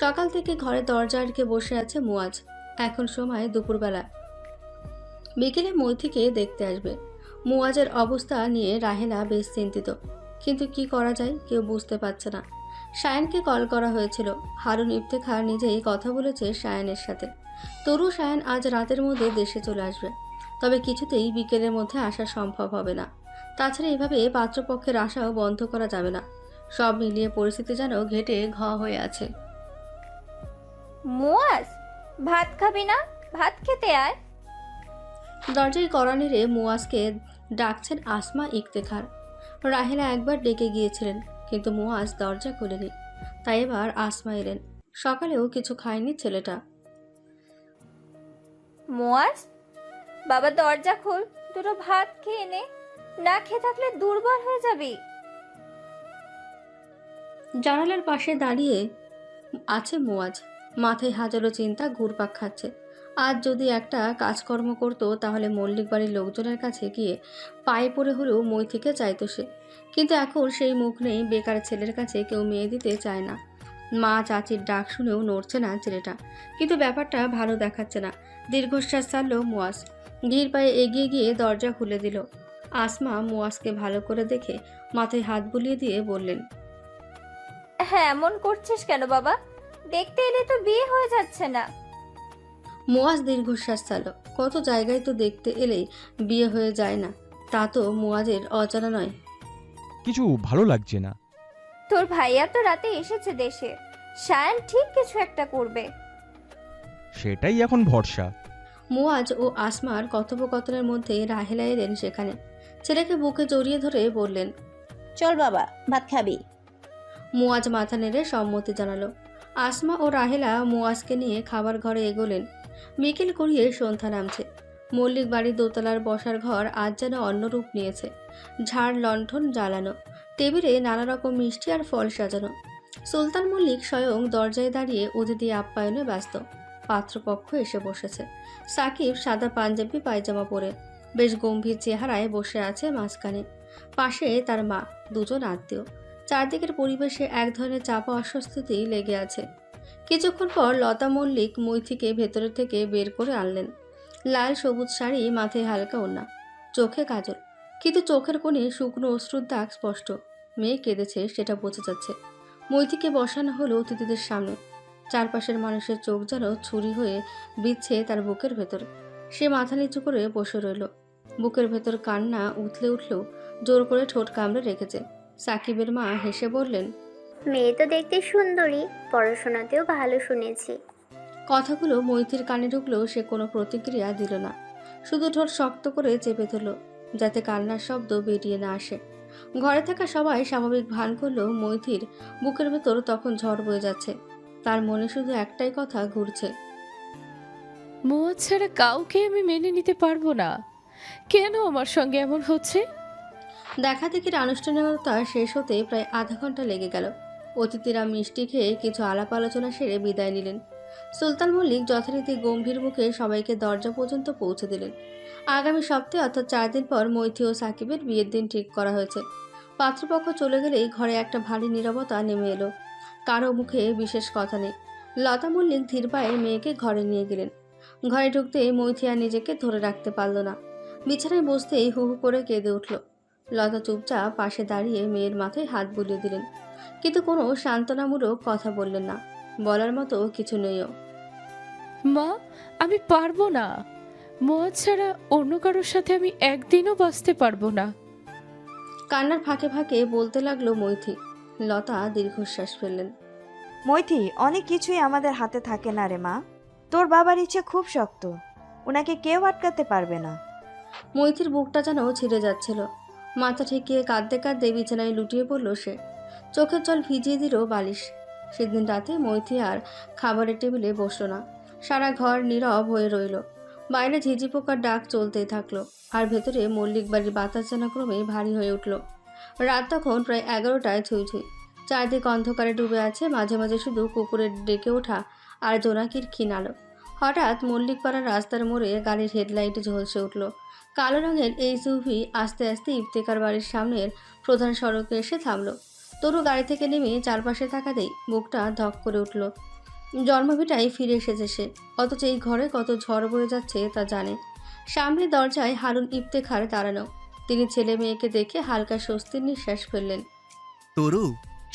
সকাল থেকে ঘরে দরজা আটকে বসে আছে মুয়াজ। এখন সময় দুপুরবেলা। বিকেলে মৈথিকে দেখতে আসবে। মুয়াজের অবস্থা নিয়ে রাহেলা বেশ চিন্তিত, কিন্তু কি করা যায় কেউ বুঝতে পারছে না। শায়ানকে কল করা হয়েছিল। হারুন ইফতেখার নিজেই কথা বলেছে শায়ানের সাথে। তরু শায়ান আজ রাতের মধ্যে দেশে চলে আসবে, তবে কিছুতেই বিকেলের মধ্যে আসা সম্ভব হবে না। তাছাড়া এভাবে পাত্রপক্ষের আশাও বন্ধ করা যাবে না। সব মিলিয়ে পরিস্থিতি যেন ঘেটে ঘ হয়ে আছে। মুয়াজ, ভাত খাবি না? ভাত খেতে আয়। দরজায় কড়া নেড়ে মুয়াজকে ডাকছেন আসমা ইফতেখার। রাহেলা একবার ডেকে গিয়েছিলেন, কিন্তু মুয়াজ দরজা খোলেনি। তাই এবার আসমা এলেন। সকালেও কিছু খায়নি ছেলেটা। মোয়াজ, বাবা দরজা খোল, দুটো ভাত খেয়ে নে, না খেয়ে থাকলে দুর্বল হয়ে যাবি। জানালার পাশে দাঁড়িয়ে আছে মোয়াজ, মাথায় হাজারো চিন্তা ঘুরপাক খাচ্ছে। আজ যদি একটা কাজকর্ম করতো তাহলে মল্লিক বাড়ির লোকজনের কাছে গিয়ে পায়ে পড়ে হলেও মৈথিকে চাইতো সে, কিন্তু এখন সেই মুখ নেই। বেকার ছেলের কাছে কেউ মেয়ে দিতে চায় না। মা চাচির ডাক শুনেও নড়ছে না ছেলেটা, কিন্তু ব্যাপারটা ভালো দেখাচ্ছে না। দীর্ঘশ্বাস ছাড়ল মোয়াজ, ধীর পায়ে এগিয়ে গিয়ে দরজা খুলে দিল। আসমা মোয়াজকে ভালো করে দেখে মাথায় হাত বুলিয়ে দিয়ে বললেন, হ্যাঁ, এমন করছিস কেন বাবা? দেখতে এলে তো বিয়ে হয়ে যাচ্ছে না। মোয়াজ দীর্ঘশ্বাস ছাড়ল। কত জায়গায় তো দেখতে এলেই বিয়ে হয়ে যায় না, তা তো মোয়াজের অজানা নয়। কিছু ভালো লাগছে না। তোর ভাইয়া তো রাতে এসেছে দেশে, সায়ান ঠিক কিছু একটা করবে। সেটাই এখন ভরসা। মোয়াজ ও আসমার কথোপকথনের মধ্যে রাহেলা এলেন সেখানে। ছেলেকে বুকে জড়িয়ে ধরে বললেন, চল বাবা, ভাত খাবি? মোয়াজ মাথা নেড়ে সম্মতি জানালো। আসমা ও রাহেলা মোয়াজকে নিয়ে খাবার ঘরে এগোলেন। বিকেল করিয়ে সন্ধ্যা নামছে। মল্লিক বাড়ির দোতলার বসার ঘর আজ যেন অন্য রূপ নিয়েছে। ঝাড় লণ্ঠন জ্বালানো, টেবিলে নানা রকম মিষ্টি আর ফল সাজানো। সুলতান মল্লিক স্বয়ং দরজায় দাঁড়িয়ে অতিথি আপ্যায়নে ব্যস্ত। পাত্রপক্ষ এসে বসেছে। সাকিব সাদা পাঞ্জাবি পায়জামা পরে বেশ গম্ভীর চেহারায় বসে আছে মাঝখানে। পাশে তার মা, দুজন আত্মীয়। চারদিকের পরিবেশে এক ধরনের চাপা অস্বস্তি লেগে আছে। কিছুক্ষণ পর লতা মল্লিক মৈথিকে ভেতরে থেকে বের করে আনলেন। লাল সবুজ শাড়ি, মাথায় হালকা ওড়না, চোখে কাজল, কিন্তু চোখের কোণে শুকনো অশ্রুর দাগ স্পষ্ট। মেয়ে কেঁদেছে সেটা বোঝা যাচ্ছে। মৈথিকে বসানো হলো অতিথিদের সামনে। চারপাশের মানুষের চোখ যেন ছুরি হয়ে বিচ্ছে তার বুকের ভেতর। সে মাথা নিচু করে বসে রইল। বুকের ভেতর কান্না উথলে উঠলেও জোর করে ঠোঁট কামড়ে রেখেছে। সাকিবের মা হেসে বললেন, মেয়ে তো দেখতে সুন্দরী, পড়াশোনাতেও ভালো শুনেছি। কথাগুলো মৈথির কানে ঢুকলেও সে কোনো প্রতিক্রিয়া দিল না, শুধু ঠোঁট শক্ত করে চেপে ধরল যাতে কান্নার শব্দ বেরিয়ে না আসে। ঘরে থাকা সবাই স্বাভাবিক ভান করলেও মৈথির বুকের ভেতর তখন ঝড় বয়ে যাচ্ছে। তার মনে শুধু একটাই কথা ঘুরছে, মোয়াজ ছাড়া কাউকে আমি মেনে নিতে পারবো না। কেন আমার সঙ্গে এমন হচ্ছে? দেখা দেখির আনুষ্ঠানিকতা শেষ হতে প্রায় আধা ঘন্টা লেগে গেল। অতিথিরা মিষ্টি খেয়ে কিছু আলাপ আলোচনা সেরে বিদায় নিলেন। সুলতান মল্লিক যথারীতি গম্ভীর মুখে সবাইকে দরজা পর্যন্ত পৌঁছে দিলেন। আগামী সপ্তাহে অর্থাৎ 4 দিন পর মৈথি ও সাকিবের বিয়ের দিন ঠিক করা হয়েছে। পাত্রপক্ষ চলে গেলেই ঘরে একটা ভারী নীরবতা নেমে এলো। কারো মুখে বিশেষ কথা নেই। লতা মল্লিক ধীর পায়ে মেয়েকে ঘরে নিয়ে গেলেন। ঘরে ঢুকতেই মৈথি আর নিজেকে ধরে রাখতে পারল না। বিছানায় বসতেই হু হু করে কেঁদে উঠল। লতা চুপচাপ পাশে দাঁড়িয়ে মেয়ের মাথায় হাত বুলিয়ে দিলেন, কিন্তু কোনো সান্ত্বনামূলক কথা বললেন না। বলার মতো কিছু নেইও। মা, আমি পারবো না। মোয়াজ ছাড়া অন্য কারোর সাথে আমি একদিনও বাঁচতে পারবো না। কান্নার ফাঁকে ফাঁকে বলতে লাগলো মৈথি। লতা দীর্ঘশ্বাস ফেললেন। মৈথি, অনেক কিছুই আমাদের হাতে থাকে না রে মা। তোর বাবার ইচ্ছে খুব শক্ত, ওনাকে কেউ আটকাতে পারবে না। মৈথির বুকটা যেন ছিঁড়ে যাচ্ছিল। মাথা ঠেকিয়ে কাঁদতে কাঁদতে বিছানায় লুটিয়ে পড়ল সে। চোখের জল ভিজিয়ে দিল বালিশ। সেদিন রাতে মৈথি আর খাবারের টেবিলে বসল না। সারা ঘর নীরব হয়ে রইল। বাইরে ঝিঝি পোকার ডাক চলতেই থাকলো, আর ভেতরে মল্লিক বাড়ির বাতাস যেন ক্রমে ভারী হয়ে উঠল। রাত তখন প্রায় 11টায় ছুঁই ছুঁই। চারদিক অন্ধকারে ডুবে আছে, মাঝে মাঝে শুধু কুকুরের ডেকে ওঠা আর জোনাকির ক্ষীণ আলো। হঠাৎ মল্লিকপাড়ার রাস্তার মোড়ে গাড়ির হেডলাইটে ঝলসে উঠল। কালো রঙের SUV আস্তে আস্তে ইফতেকার বাড়ির সামনের প্রধান সড়কে এসে থামল। তরু গাড়ি থেকে নেমে চারপাশে তাকাতেই বুকটা ধক করে উঠল। জন্মভিটায় ফিরে এসেছে সে, অথচ এই ঘরে কত ঝড় বয়ে যাচ্ছে তা জানে। সামনে দরজায় হারুন ইফতেখার দাঁড়ানো। তিনি ছেলে মেয়েকে দেখে হালকা স্বস্তির নিঃশ্বাস ফেললেন। তরু,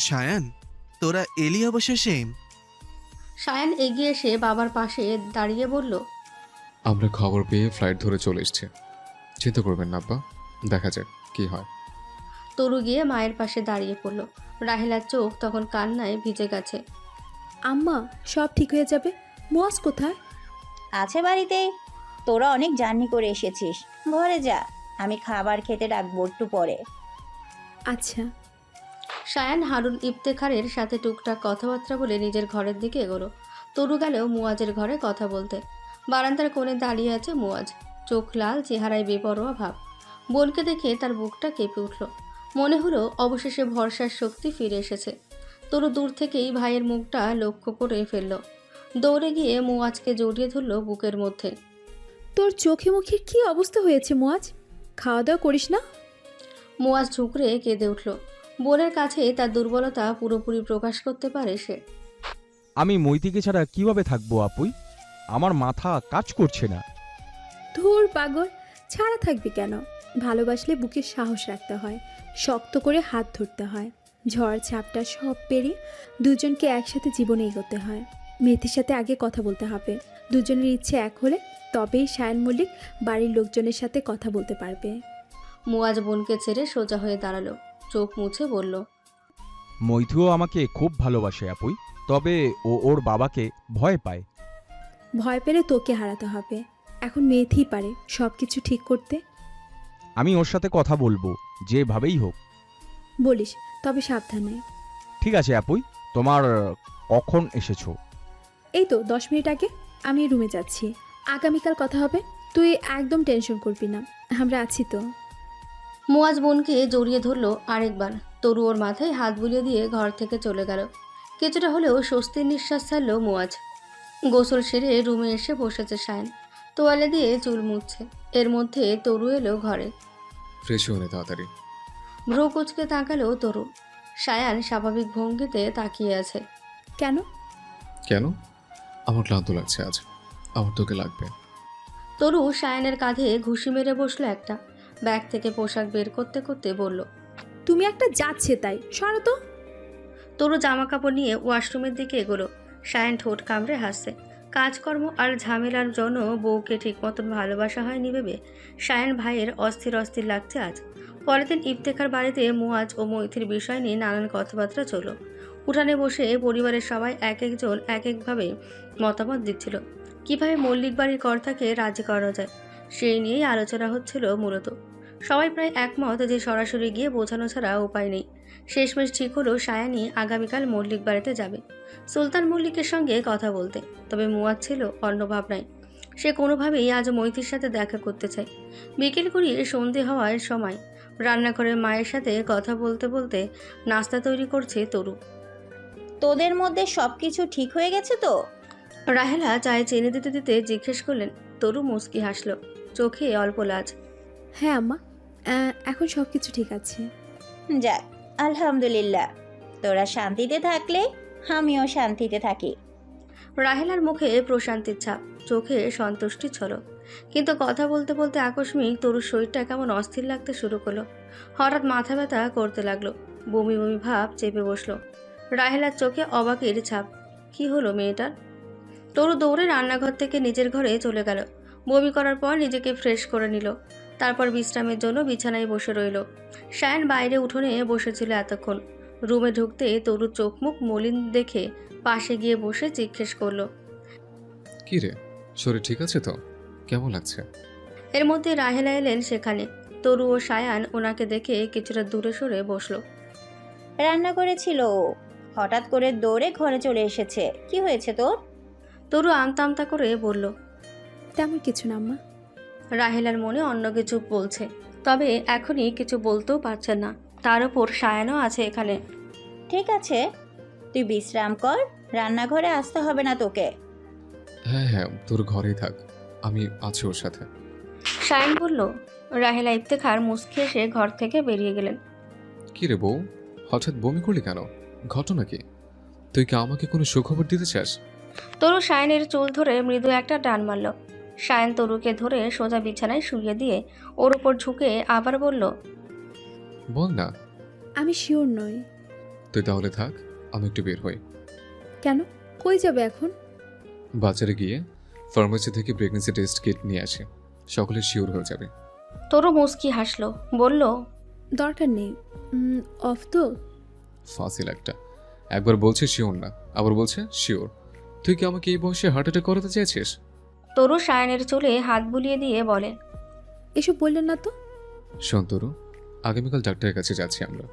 সায়ান, তোরা এলি অবশেষে। সায়ান এগিয়ে এসে বাবার পাশে দাঁড়িয়ে বলল, আমরা খবর পেয়ে ফ্লাইট ধরে চলে এসেছি। চিন্তা করবেন না আব্বা, দেখা যাক কি হয়। তরু গিয়ে মায়ের পাশে দাঁড়িয়ে পড়ল। রাহেলার চোখ তখন কান্নায় ভিজে গেছে। আম্মা, সব ঠিক হয়ে যাবে। মোয়াজ কোথায়? আছে বাড়িতে। তোরা অনেক জার্নি করে এসেছিস, ঘরে যা, আমি খাবার খেতে ডাকবো একটু পরে। আচ্ছা। সায়ান হারুন ইফতেখারের সাথে টুকটাক কথাবার্তা বলে নিজের ঘরের দিকে এগোলো। তরু গেলেও মুয়াজের ঘরে কথা বলতে। বারান্দার কোণে দাঁড়িয়ে আছে মুয়াজ, চোখ লাল, চেহারায় বেপরোয়া ভাব। বোনকে দেখে তার বুকটা কেঁপে উঠল। মনে হলো অবশেষে ভরসার শক্তি ফিরে এসেছে। তরু দূর থেকেই ভাইয়ের মুখটা লক্ষ্য করে ফেলল। দৌড়ে গিয়ে মুয়াজকে জড়িয়ে ধরল বুকের মধ্যে। তোর চোখে মুখে কি অবস্থা হয়েছে মুয়াজ? খাওয়া দাওয়া করিস না? মুয়াজ ঝুঁকড়ে কেঁদে উঠল। বোনের কাছে তার দুর্বলতা পুরোপুরি প্রকাশ করতে পারে সে। আমি মৈথিকে ছাড়া কিভাবে থাকবো আপুই? আমার মাথা কাজ করছে না। ধুর পাগল, ছাড়া থাকবি কেন? ভালোবাসলে বুকে সাহস রাখতে হয়, শক্ত করে হাত ধরতে হয়, ঝড় ঝাপটা সব পেরিয়ে দুজনকে একসাথে জীবনে এগোতে হয়। মেথির সাথে আগে কথা বলতে হবে। দুজনের ইচ্ছে এক হলে তবেই সায়ন মল্লিক বাড়ির লোকজনের সাথে কথা বলতে পারবে। মুয়াজ বোনকে ছেড়ে সোজা হয়ে দাঁড়ালো, চোখ মুছে বলল, মৈথিও আমাকে খুব ভালোবাসে আপুই, তবে ও ওর বাবাকে ভয় পায়। ভয় পেলে তোকে হারাতে হবে। এখন মেথি পারে সব কিছু ঠিক করতে। আমি ওর সাথে কথা বলবো, যেভাবেই হোক। বলিস, তবে সাবধানে। ঠিক আছে আপুই, তোমার কখন এসেছো? এই তো 10 মিনিট আগে। আমি রুমে যাচ্ছি, আগামীকাল কথা হবে। তুই একদম টেনশন করবি না, আমরা আছি তো। মুয়াজ বোনকে জড়িয়ে ধরলো আরেকবার। তরু ওর মাথায় হাত বুলিয়ে দিয়ে ঘর থেকে চলে গেল। কিছুটা হলেও স্বস্তির নিঃশ্বাস ছাড়ল মুয়াজ। গোসল সেরে রুমে এসে বসেছে সায়ন, তোয়ালে দিয়ে চুল মুছছে। এর মধ্যে তরু এলো ঘরে। ফ্রেশ হয়ে নে তাড়াতাড়ি। ভ্রু কুচকে তাকালো তরু। সায়ান স্বাভাবিক ভঙ্গিতে তাকিয়ে আছে। কেন? কেন? আমার ক্লান্ত লাগছে আজ, আমার তোকে লাগবে। তরু সায়ানের কাঁধে ঘুষি মেরে বসলো একটা। ব্যাগ থেকে পোশাক বের করতে করতে বলল, তুমি একটা যাচ্ছে তাই, সরো তো। তরু জামা কাপড় নিয়ে ওয়াশরুমের দিকে এগোলো। সায়ান ঠোঁট কামড়ে হাসছে। কাজকর্ম আর ঝামেলার জন্য বউকে ঠিক মতন ভালোবাসা হয়নি ভেবে সায়ান ভাইয়ের অস্থির অস্থির লাগছে আজ। পরের দিন ইফতেখার বাড়িতে মুয়াজ ও মৈথির বিষয় নিয়ে নানান কথাবার্তা চলল। উঠানে বসে পরিবারের সবাই এক একজন এক একভাবে মতামত দিচ্ছিল। কিভাবে মল্লিক বাড়ির কর্তাকে রাজি করানো যায় সেই নিয়েই আলোচনা হচ্ছিল মূলত। সবাই প্রায় একমত যে সরাসরি গিয়ে বোঝানো ছাড়া উপায় নেই। শেষমেশ ঠিক হলো সায়ানি আগামীকাল মল্লিক বাড়িতে যাবে সুলতান মল্লিকের সঙ্গে কথা বলতে। তবে মুয়াজ ছিল অন্য ভাবনায়। সে কোনোভাবেই আজ মৈথির সাথে দেখা করতে চায়। বিকেল গড়িয়ে সন্ধে হওয়ার সময় রান্নাঘরে মায়ের সাথে কথা বলতে বলতে নাস্তা তৈরি করছে তরু। তোদের মধ্যে সব কিছু ঠিক হয়ে গেছে তো? রাহেলা চায়ে চেনে দিতে দিতে জিজ্ঞেস করলেন। তরু মুচকি হাসলো, চোখে অল্প লাজ। হ্যাঁ আম্মা, এখন সব কিছু ঠিক আছে। যাক, আলহামদুলিল্লাহ। তোরা শান্তিতে থাকলে আমিও শান্তিতে থাকি। রাহেলার মুখে প্রশান্তির ছাপ, চোখে সন্তুষ্টি ছলো। কিন্তু কথা বলতে বলতে আকস্মিক তরুর শরীরটা কেমন অস্থির লাগতে শুরু করলো। হঠাৎ মাথা ব্যথা করতে লাগলো, বমি বমি ভাব চেপে বসলো। রাহেলার চোখে অবাকের ছাপ। কি হলো মেয়েটার? তরু দৌড়ে রান্নাঘর থেকে নিজের ঘরে চলে গেল। বমি করার পর নিজেকে ফ্রেশ করে নিল। তারপর বিশ্রামের জন্য বিছানায় বসে রইল। সায়ন বাইরে উঠোনে বসেছিল এতক্ষণ। রুমে ঢুকতে তরুর চোখ মুখ মলিন দেখে পাশে গিয়ে বসে জিজ্ঞেস করলো, কি রে, শরীর ঠিক আছে তো? কেমন লাগছে? এর মধ্যে রাহেলা এলেন সেখানে। তরু ও সায়ান ওনাকে দেখে কিছুটা দূরে সরে বসলো। রান্না করেছিল ও, হঠাৎ করে দৌড়ে ঘরে চলে এসেছে। কি হয়েছে তোর? তরু আমতা আমতা করে বলল, তেমন কিছু না আম্মা। রাহেলার মনে অন্য কিছু বলছে, তবে এখনই কিছু বলতেও পারছেন না। তার উপর সায়ানও আছে এখানে। ঠিক আছে, তুই বিশ্রাম কর, রান্নাঘরে আসতে হবে না তোকে। হ্যাঁ হ্যাঁ, তোর ঘরেই থাক, আমি আছি ওর সাথে। সায়ান বলল। রাহেলা ইফতেখার মুচকি এসে ঘর থেকে বেরিয়ে গেলেন। কি রে বউ, হঠাৎ বমি করলি কেন? ঘটনা কি? তুই কি আমাকে কোনো সুখবর দিতে চাস? তরু সায়নের চুল ধরে মৃদু একটা টান মারল। সায়ন তরুকে ধরে সোজা বিছানায় শুইয়ে দিয়ে ওর উপর ঝুঁকে আবার বলল, বল না। আমি শিওর নই। তুই তাহলে থাক, আমি একটু বের হই। কেন? কই যাবে এখন? বাজারে গিয়ে ফার্মেসি থেকে প্রেগনেন্সি টেস্ট কিট নিয়ে আসে, সকলে শিওর হয়ে যাবে। তরু মুচকি হাসলো, বলল, দরকার নেই, অফ তো। ফাসিল একটা, একবার বলছে শিওর না, আবার বলছে শিওর। তুই কি আমাকে এই বয়সে হার্ট অ্যাটাক করাতে চেয়েছিস? তরু সায়নের চুলে হাত বুলিয়ে দিয়ে বলে, এসব বললেন না তো। শোন তরু, আগামীকাল ডাক্তারের কাছে যাচ্ছি আমরা।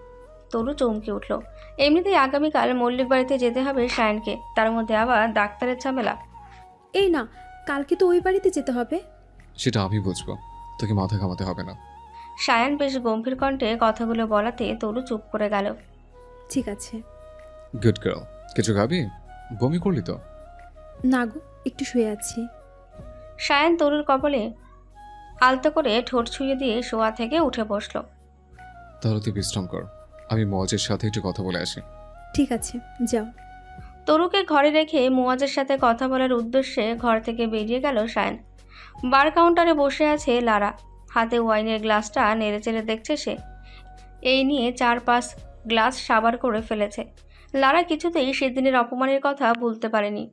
তরু চমকে উঠল। এমনিতেই আগামীকাল মল্লিক বাড়িতে যেতে হবে সায়নকে, তার মধ্যে আবার ডাক্তারের ঝামেলা। এই না, কালকে তো ওই বাড়িতে যেতে হবে। সেটা আমি বুঝবো, তোকে মাথা ঘামাতে হবে না। সায়ান বেশ গম্ভীর কণ্ঠে কথাগুলো বলাতে তরু চুপ করে গেল। ঠিক আছে। Good girl. কিছু খাবি? বমি করলি তো? না গো, একটু শুয়ে আছি। সায়ান তরুর কপালে আলতো করে ঠোঁট ছুঁয়ে দিয়ে শোয়া থেকে উঠে বসলো। তাহলে তুই বিশ্রাম কর, আমি মজের সাথে একটু কথা বলে আসি। ঠিক আছে, যাও। তরুকে ঘরে রেখে মুয়াজের সাথে কথা বলার উদ্দেশ্যে ঘর থেকে বেরিয়ে গেল সায়ন। বার কাউন্টারে বসে আছে লারা, হাতে ওয়াইনের গ্লাসটা নেড়েচেড়ে দেখছে সে। এই নিয়ে 4-5 গ্লাস সাবার করে ফেলেছে। লারা কিছুতেই সেদিনের অপমানের কথা ভুলতে পারেনি।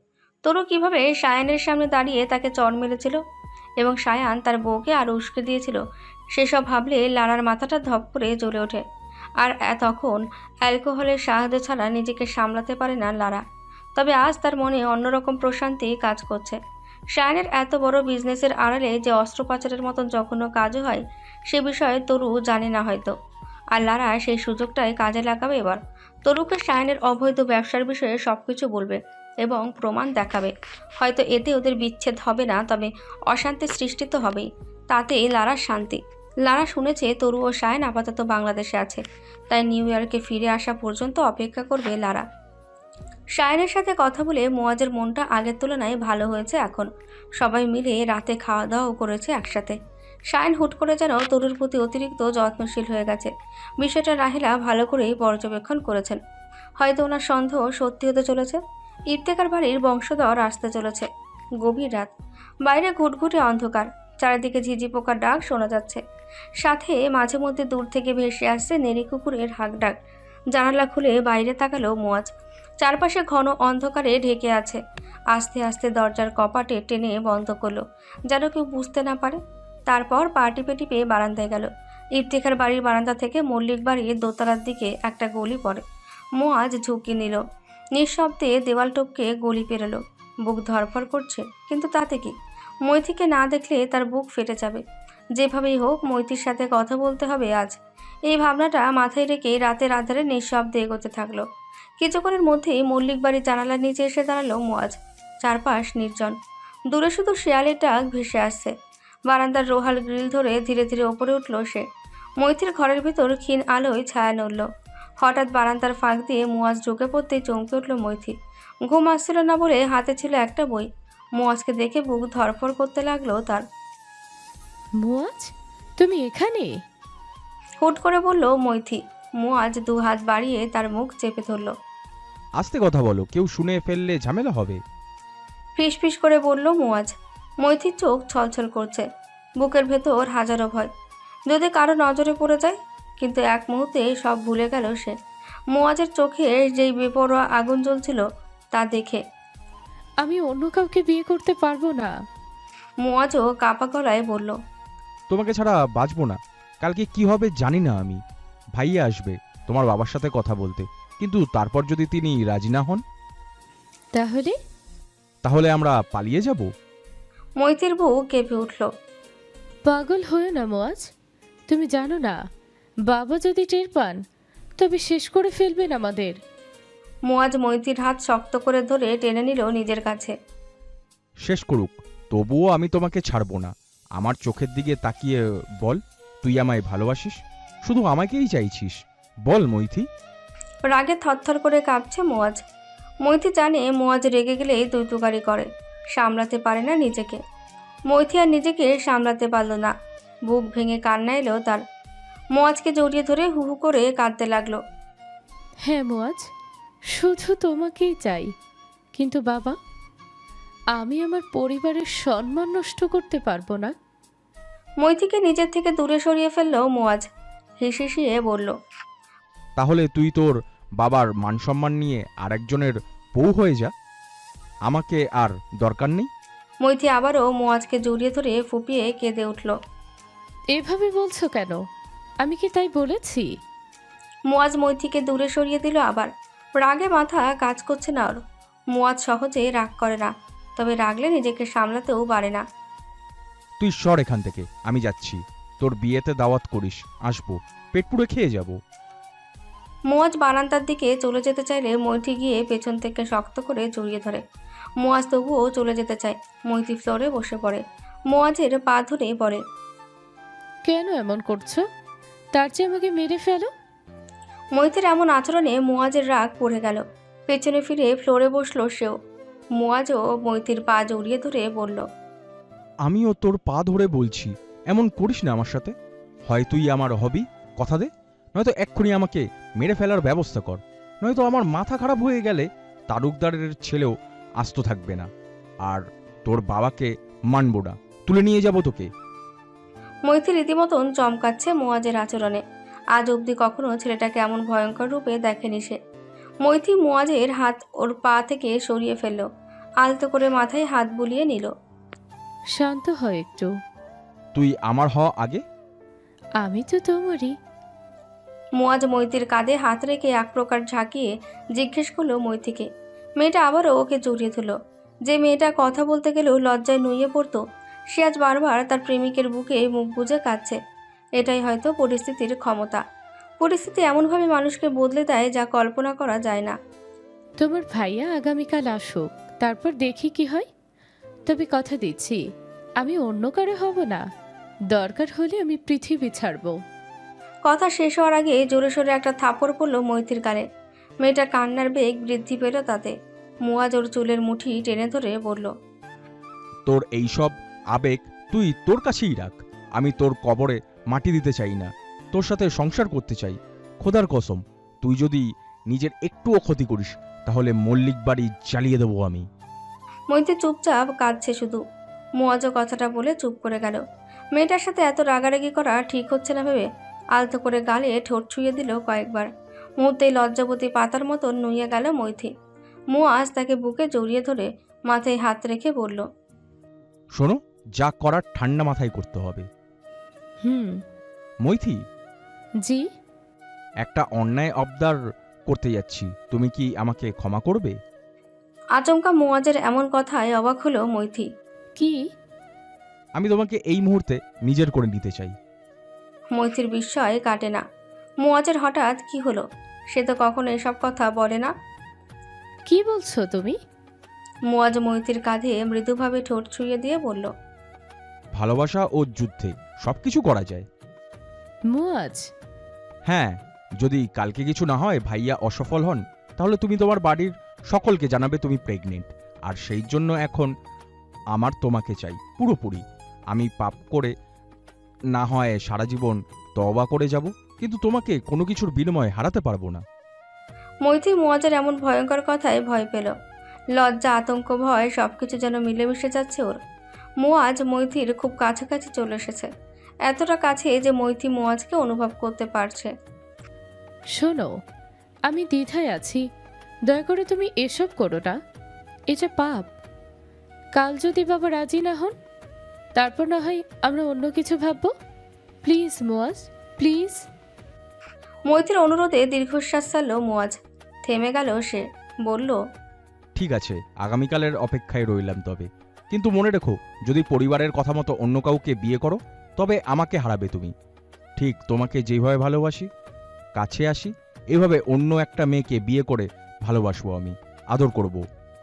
তরু কিভাবে সায়ানের সামনে দাঁড়িয়ে তাকে চড় মেরেছিল এবং সায়ান তার বউকে আরও উস্কে দিয়েছিল, সেসব ভাবলে লারার মাথাটা ধপ করে জ্বলে ওঠে। আর তখন অ্যালকোহলের সাহায্য ছাড়া নিজেকে সামলাতে পারে না লারা। তবে আজ তার মনে অন্যরকম প্রশান্তি কাজ করছে। সায়ানের এত বড় বিজনেসের আড়ালে যে অস্ত্র পাচারের মতন জঘন্য কাজও হয় সে বিষয়ে তরু জানে না হয়তো, আর লারা সেই সুযোগটাই কাজে লাগাবে এবার। তরুকে সায়ানের অবৈধ ব্যবসার বিষয়ে সবকিছু বলবে এবং প্রমাণ দেখাবে। হয়তো এতে ওদের বিচ্ছেদ হবে না, তবে অশান্তির সৃষ্টি তো হবেই, তাতেই লারার শান্তি। লারা শুনেছে তরু ও সায়ান আপাতত বাংলাদেশে আছে, তাই নিউ ইয়র্কে ফিরে আসা পর্যন্ত অপেক্ষা করবে লারা। সায়ানের সাথে কথা বলে মুয়াজের মনটা আগের তুলনায় ভালো হয়েছে এখন। সবাই মিলে রাতে খাওয়া দাওয়াও করেছে একসাথে। সায়ান হুট করে যেন তরুর প্রতি অতিরিক্ত যত্নশীল হয়ে গেছে। বিষয়টা রাহিলা ভালো করেই পর্যবেক্ষণ করেছেন। হয়তো ওনার সন্দেহ সত্যি হতে চলেছে। ইফতেখার বাড়ির বংশধর আসতে চলেছে। গভীর রাত, বাইরে ঘুটঘুটে অন্ধকার, চারিদিকে ঝিঝি পোকার ডাক শোনা যাচ্ছে, সাথে মাঝে মধ্যে দূর থেকে ভেসে আসছে নেড়ি কুকুরের হাঁক ডাক। জানালা খুলে বাইরে তাকালো মুয়াজ। চারপাশে ঘন অন্ধকারে ঢেকে আছে। আস্তে আস্তে দরজার কপাটে টেনে বন্ধ করলো, যেন কেউ বুঝতে না পারে। তারপর পা টিপে টিপে বারান্দায় গেল। ইফতেখার বাড়ির বারান্দা থেকে মল্লিক বাড়ির দোতলার দিকে একটা গলি পড়ে। মুয়াজ ঝুঁকি নিল, নিঃশব্দে দেওয়াল টপকে গলি পেরোলো। বুক ধরফর করছে, কিন্তু তাতে কি? মৈথিকে না দেখলে তার বুক ফেটে যাবে। যেভাবেই হোক মৈথির সাথে কথা বলতে হবে আজ। এই ভাবনাটা মাথায় রেখে রাতের আধারে নিঃশব্দে এগোতে থাকলো। কিছুক্ষণের মধ্যেই মল্লিক বাড়ির জানালার নিচে এসে দাঁড়ালো মুয়াজ। চারপাশ নির্জন, দূরে শুধু শেয়ালের ডাক ভেসে আসছে। বারান্দার রোহাল গ্রিল ধরে ধীরে ধীরে ওপরে উঠল সে। মৈথির ঘরের ভিতর ক্ষীণ আলোয় ছায়া নড়ল। হঠাৎ বারান্দার ফাঁক দিয়ে মুয়াজ ঢুকে পড়তেই চমকে উঠল মৈথি। ঘুম আসছিল না বলে হাতে ছিল একটা বই। মুয়াজকে দেখে বুক ধরফর করতে লাগলো তার। মুয়াজ, তুমি এখানে? হুট করে বলল মৈথি। মুয়াজ 2 হাত বাড়িয়ে তার মুখ চেপে ধরল। আস্তে কথা বলো, কেউ শুনে ফেললে ঝামেলা হবে। ফিসফিস করে বলল মুয়াজ। মৈথির চোখ ছলছল করছে, বুকের ভেতর হাজারো ভয়, যদি কারো নজরে পড়ে যায়। কিন্তু এক মুহূর্তে সব ভুলে গেল সে। মুয়াজের চোখে যেই বেপরোয়া আগুন জ্বলছিল তা দেখে। আমি অন্য কাউকে বিয়ে করতে পারবো না। মুয়াজও কাপা গলায় বলল, তোমাকে ছাড়া বাঁচবো না। কালকে কি হবে জানি না আমি। ভাইয়া আসবে তোমার বাবার সাথে কথা বলতে, কিন্তু তারপর যদি তিনি রাজি না হন তাহলে? তাহলে আমরা পালিয়ে যাব। মৈথির বউ কেঁপে উঠল। পাগল হয়েও না মুয়াজ, তুমি জানো না বাবা যদি টের পান তবে শেষ করে ফেলবেন আমাদের। মুয়াজ মৈথির হাত শক্ত করে ধরে টেনে নিল নিজের কাছে। শেষ করুক, তবুও আমি তোমাকে ছাড়বো না। আমার চোখের দিকে তাকিয়ে বল, তুই আমায় ভালোবাসিস? শুধু আমাকেই চাইছিস? বল মৈথি। রাগে থরথর করে কাঁপছে মুয়াজ। মৈথি জানে মুয়াজ রেগে গেলে তুই-তুকারি করে, সামলাতে পারে না নিজেকে। মৈথি আর নিজেকে সামলাতে পারল না, বুক ভেঙে কান্না এলো তার। মুয়াজকে জড়িয়ে ধরে হু হু করে কাঁদতে লাগলো। হ্যাঁ মুয়াজ, শুধু তোমাকেই চাই, কিন্তু বাবা, আমি আমার পরিবারের সম্মান নষ্ট করতে পারবো না। মৈথিকে নিজের থেকে দূরে সরিয়ে ফেললো মুয়াজ, হিসিয়ে বলল, তাহলে তুই তোর বাবার মান সম্মান নিয়ে আরেকজনের বউ হয়ে যা, আমাকে আর দরকার নেই। মৈথি আবারও মুয়াজকে জড়িয়ে ধরে ফুপিয়ে কেঁদে উঠল। এভাবে বলছো কেন? আমি কি তাই বলেছি? মুয়াজ মৈথিকে দূরে সরিয়ে দিল আবার। রাগে মাথা কাজ করছে না ওর। মুয়াজ সহজে রাগ করে না, তবে রাগলে নিজেকে সামলাতেও পারে না। তুই সর এখান থেকে, আমি যাচ্ছি। তোর বিয়েতে দাওয়াত করিস, আসবো, পেট পুড়ে খেয়ে যাব। মুয়াজ বারান্দার দিকে চলে যেতে চাইলে মৈথি গিয়ে পেছন থেকে শক্ত করে জড়িয়ে ধরে। মুয়াজ তবুও চলে যেতে চায়। মৈথি ফ্লোরে বসে পড়ে, মুয়াজের পা ধরে বলে, কেন এমন করছো? তার চেয়ে আমাকে মেরে ফেলো। মৈথির এমন আচরণে মুয়াজের রাগ পড়ে গেল। পেছনে ফিরে ফ্লোরে বসলো সেও। মুয়াজও মৈথির পা জড়িয়ে ধরে বলল, আমিও তোর পা ধরে বলছি, এমন করিস না আমার সাথে। হয় তুই আমার হবি, কথা দে, নয়তো এক্ষুনি আমাকে মেরে ফেলার ব্যবস্থা কর। নয়তো আমার মাথা খারাপ হয়ে গেলে তালুকদারের ছেলেও আস্ত থাকবে না, আর তোর বাবাকে মানব না, তুলে নিয়ে যাব তোকে। মৈথি রীতিমতন চমকাচ্ছে মুয়াজের আচরণে। আজ অবধি কখনো ছেলেটাকে এমন ভয়ঙ্কর রূপে দেখেনি সে। মৈথি মুয়াজের হাত ওর পা থেকে সরিয়ে ফেলল, আলতো করে মাথায় হাত বুলিয়ে নিল। শান্ত হয় একটু। তুই আমার হওয়া আগে। আমি তো তোমারই। মুয়াজ মৈথির কাঁধে হাত রেখে এক প্রকার ঝাঁকিয়ে জিজ্ঞেস করলো মৈথিকে। মেয়েটা আবারও ওকে জড়িয়ে ধরল। যে মেয়েটা কথা বলতে গেলেও লজ্জায় নুয়ে পড়তো, সে আজ বারবার তার প্রেমিকের বুকে মুখ গুজে কাঁদছে। এটাই হয়তো পরিস্থিতির ক্ষমতা। পরিস্থিতি এমনভাবে মানুষকে বদলে দেয় যা কল্পনা করা যায় না। তোমার ভাইয়া আগামীকাল আসুক, তারপর দেখি কি হয়। তবে কথা দিচ্ছি, আমি অন্য কারো হব না। দরকার হলে আমি পৃথিবী ছাড়ব। কথা শেষ হওয়ার আগে জোরে সোরে একটা থাপড় পড়লো মৈথির গালে। মেয়েটা কান্নার বেগ বৃদ্ধি পেল তাতে। মুয়াজ ওর চুলের মুঠি টেনে ধরে বলল, তোর এইসব আবেগ তুই তোর কাছেই রাখ। আমি তোর কবরে মাটি দিতে চাই না, তোর সাথে সংসার করতে চাই। খোদার কসম, তুই যদি নিজের একটুও ক্ষতি করিস তাহলে মল্লিক বাড়ি জ্বালিয়ে দেবো আমি। মৈথি চুপচাপ কাঁদছে শুধু। মুয়াজও কথাটা বলে চুপ করে গেল। মেয়েটার সাথে এত রাগারাগি করা ঠিক হচ্ছে না ভেবে আলতো করে গালে ঠোঁট ছুঁয়ে দিল কয়েকবার। মুহূর্তেই লজ্জাবতী পাতার মতন নুয়ে গেল মৈথি। মুয়াজ তাকে বুকে জড়িয়ে ধরে মাথায় হাত রেখে বলল, শোনো, যা করার ঠান্ডা মাথায় করতে হবে। হুম। মৈথি, জি। একটা অন্যায় আবদার করতে যাচ্ছি, তুমি কি আমাকে ক্ষমা করবে? আচমকা মুয়াজের এমন কথায় অবাক হলো মৈথি। কি? আমি তোমাকে এই মুহূর্তে নিজের করে নিতে চাই। মৈথির বিস্ময় কাটে না। মুয়াজের হঠাৎ কি হলো? সে তো কখনো এসব কথা বলে না। কি বলছো তুমি? মুয়াজ মৈথির কাঁধে মৃদুভাবে ঠোঁট ছুঁয়ে দিয়ে বলল, ভালোবাসা ও যুদ্ধে সবকিছু করা যায়। মুয়াজ। হ্যাঁ, যদি কালকে কিছু না হয়, ভাইয়া অসফল হন, তাহলে তুমি তোমার বাড়ির সকলকে জানাবে তুমি প্রেগনেন্ট। আর সেই জন্য এখন আমার তোমাকে চাই পুরোপুরি। আমি পাপ করে না হয় সারা জীবন তওবা করে যাব, কিন্তু তোমাকে কোনো কিছুর বিনিময়ে হারাতে পারবো না। মৈথি মুয়াজের এমন ভয়ঙ্কর কথায় ভয় পেল। লজ্জা, আতঙ্ক, ভয় সবকিছু যেন মিলেমিশে যাচ্ছে ওর। মুয়াজ মৈথির খুব কাছাকাছি চলে এসেছে, এতটা কাছে যে মৈথি মুয়াজকে অনুভব করতে পারছে। শোনো, আমি দ্বিধায় আছি। দয়া করে তুমি এসব করো না, এটা পাপ। কাল যদি বাবা রাজি না হন, তারপর না হয় আমরা অন্য কিছু ভাববো। Please Muaz, please. মৈথির অনুরোধে দীর্ঘশ্বাস ছাড়ল মুয়াজ। থেমে গেল সে, বলল, ঠিক আছে, আগামীকালের অপেক্ষায় রইলাম তবে। কিন্তু মনে রেখো, যদি পরিবারের কথা মতো অন্য কাউকে বিয়ে করো, তবে আমাকে হারাবে তুমি। ঠিক তোমাকে যেভাবে ভালোবাসি, কাছে আসি, এভাবে অন্য একটা মেয়েকে বিয়ে করে ভালোবাসবো আমি, আদর করব।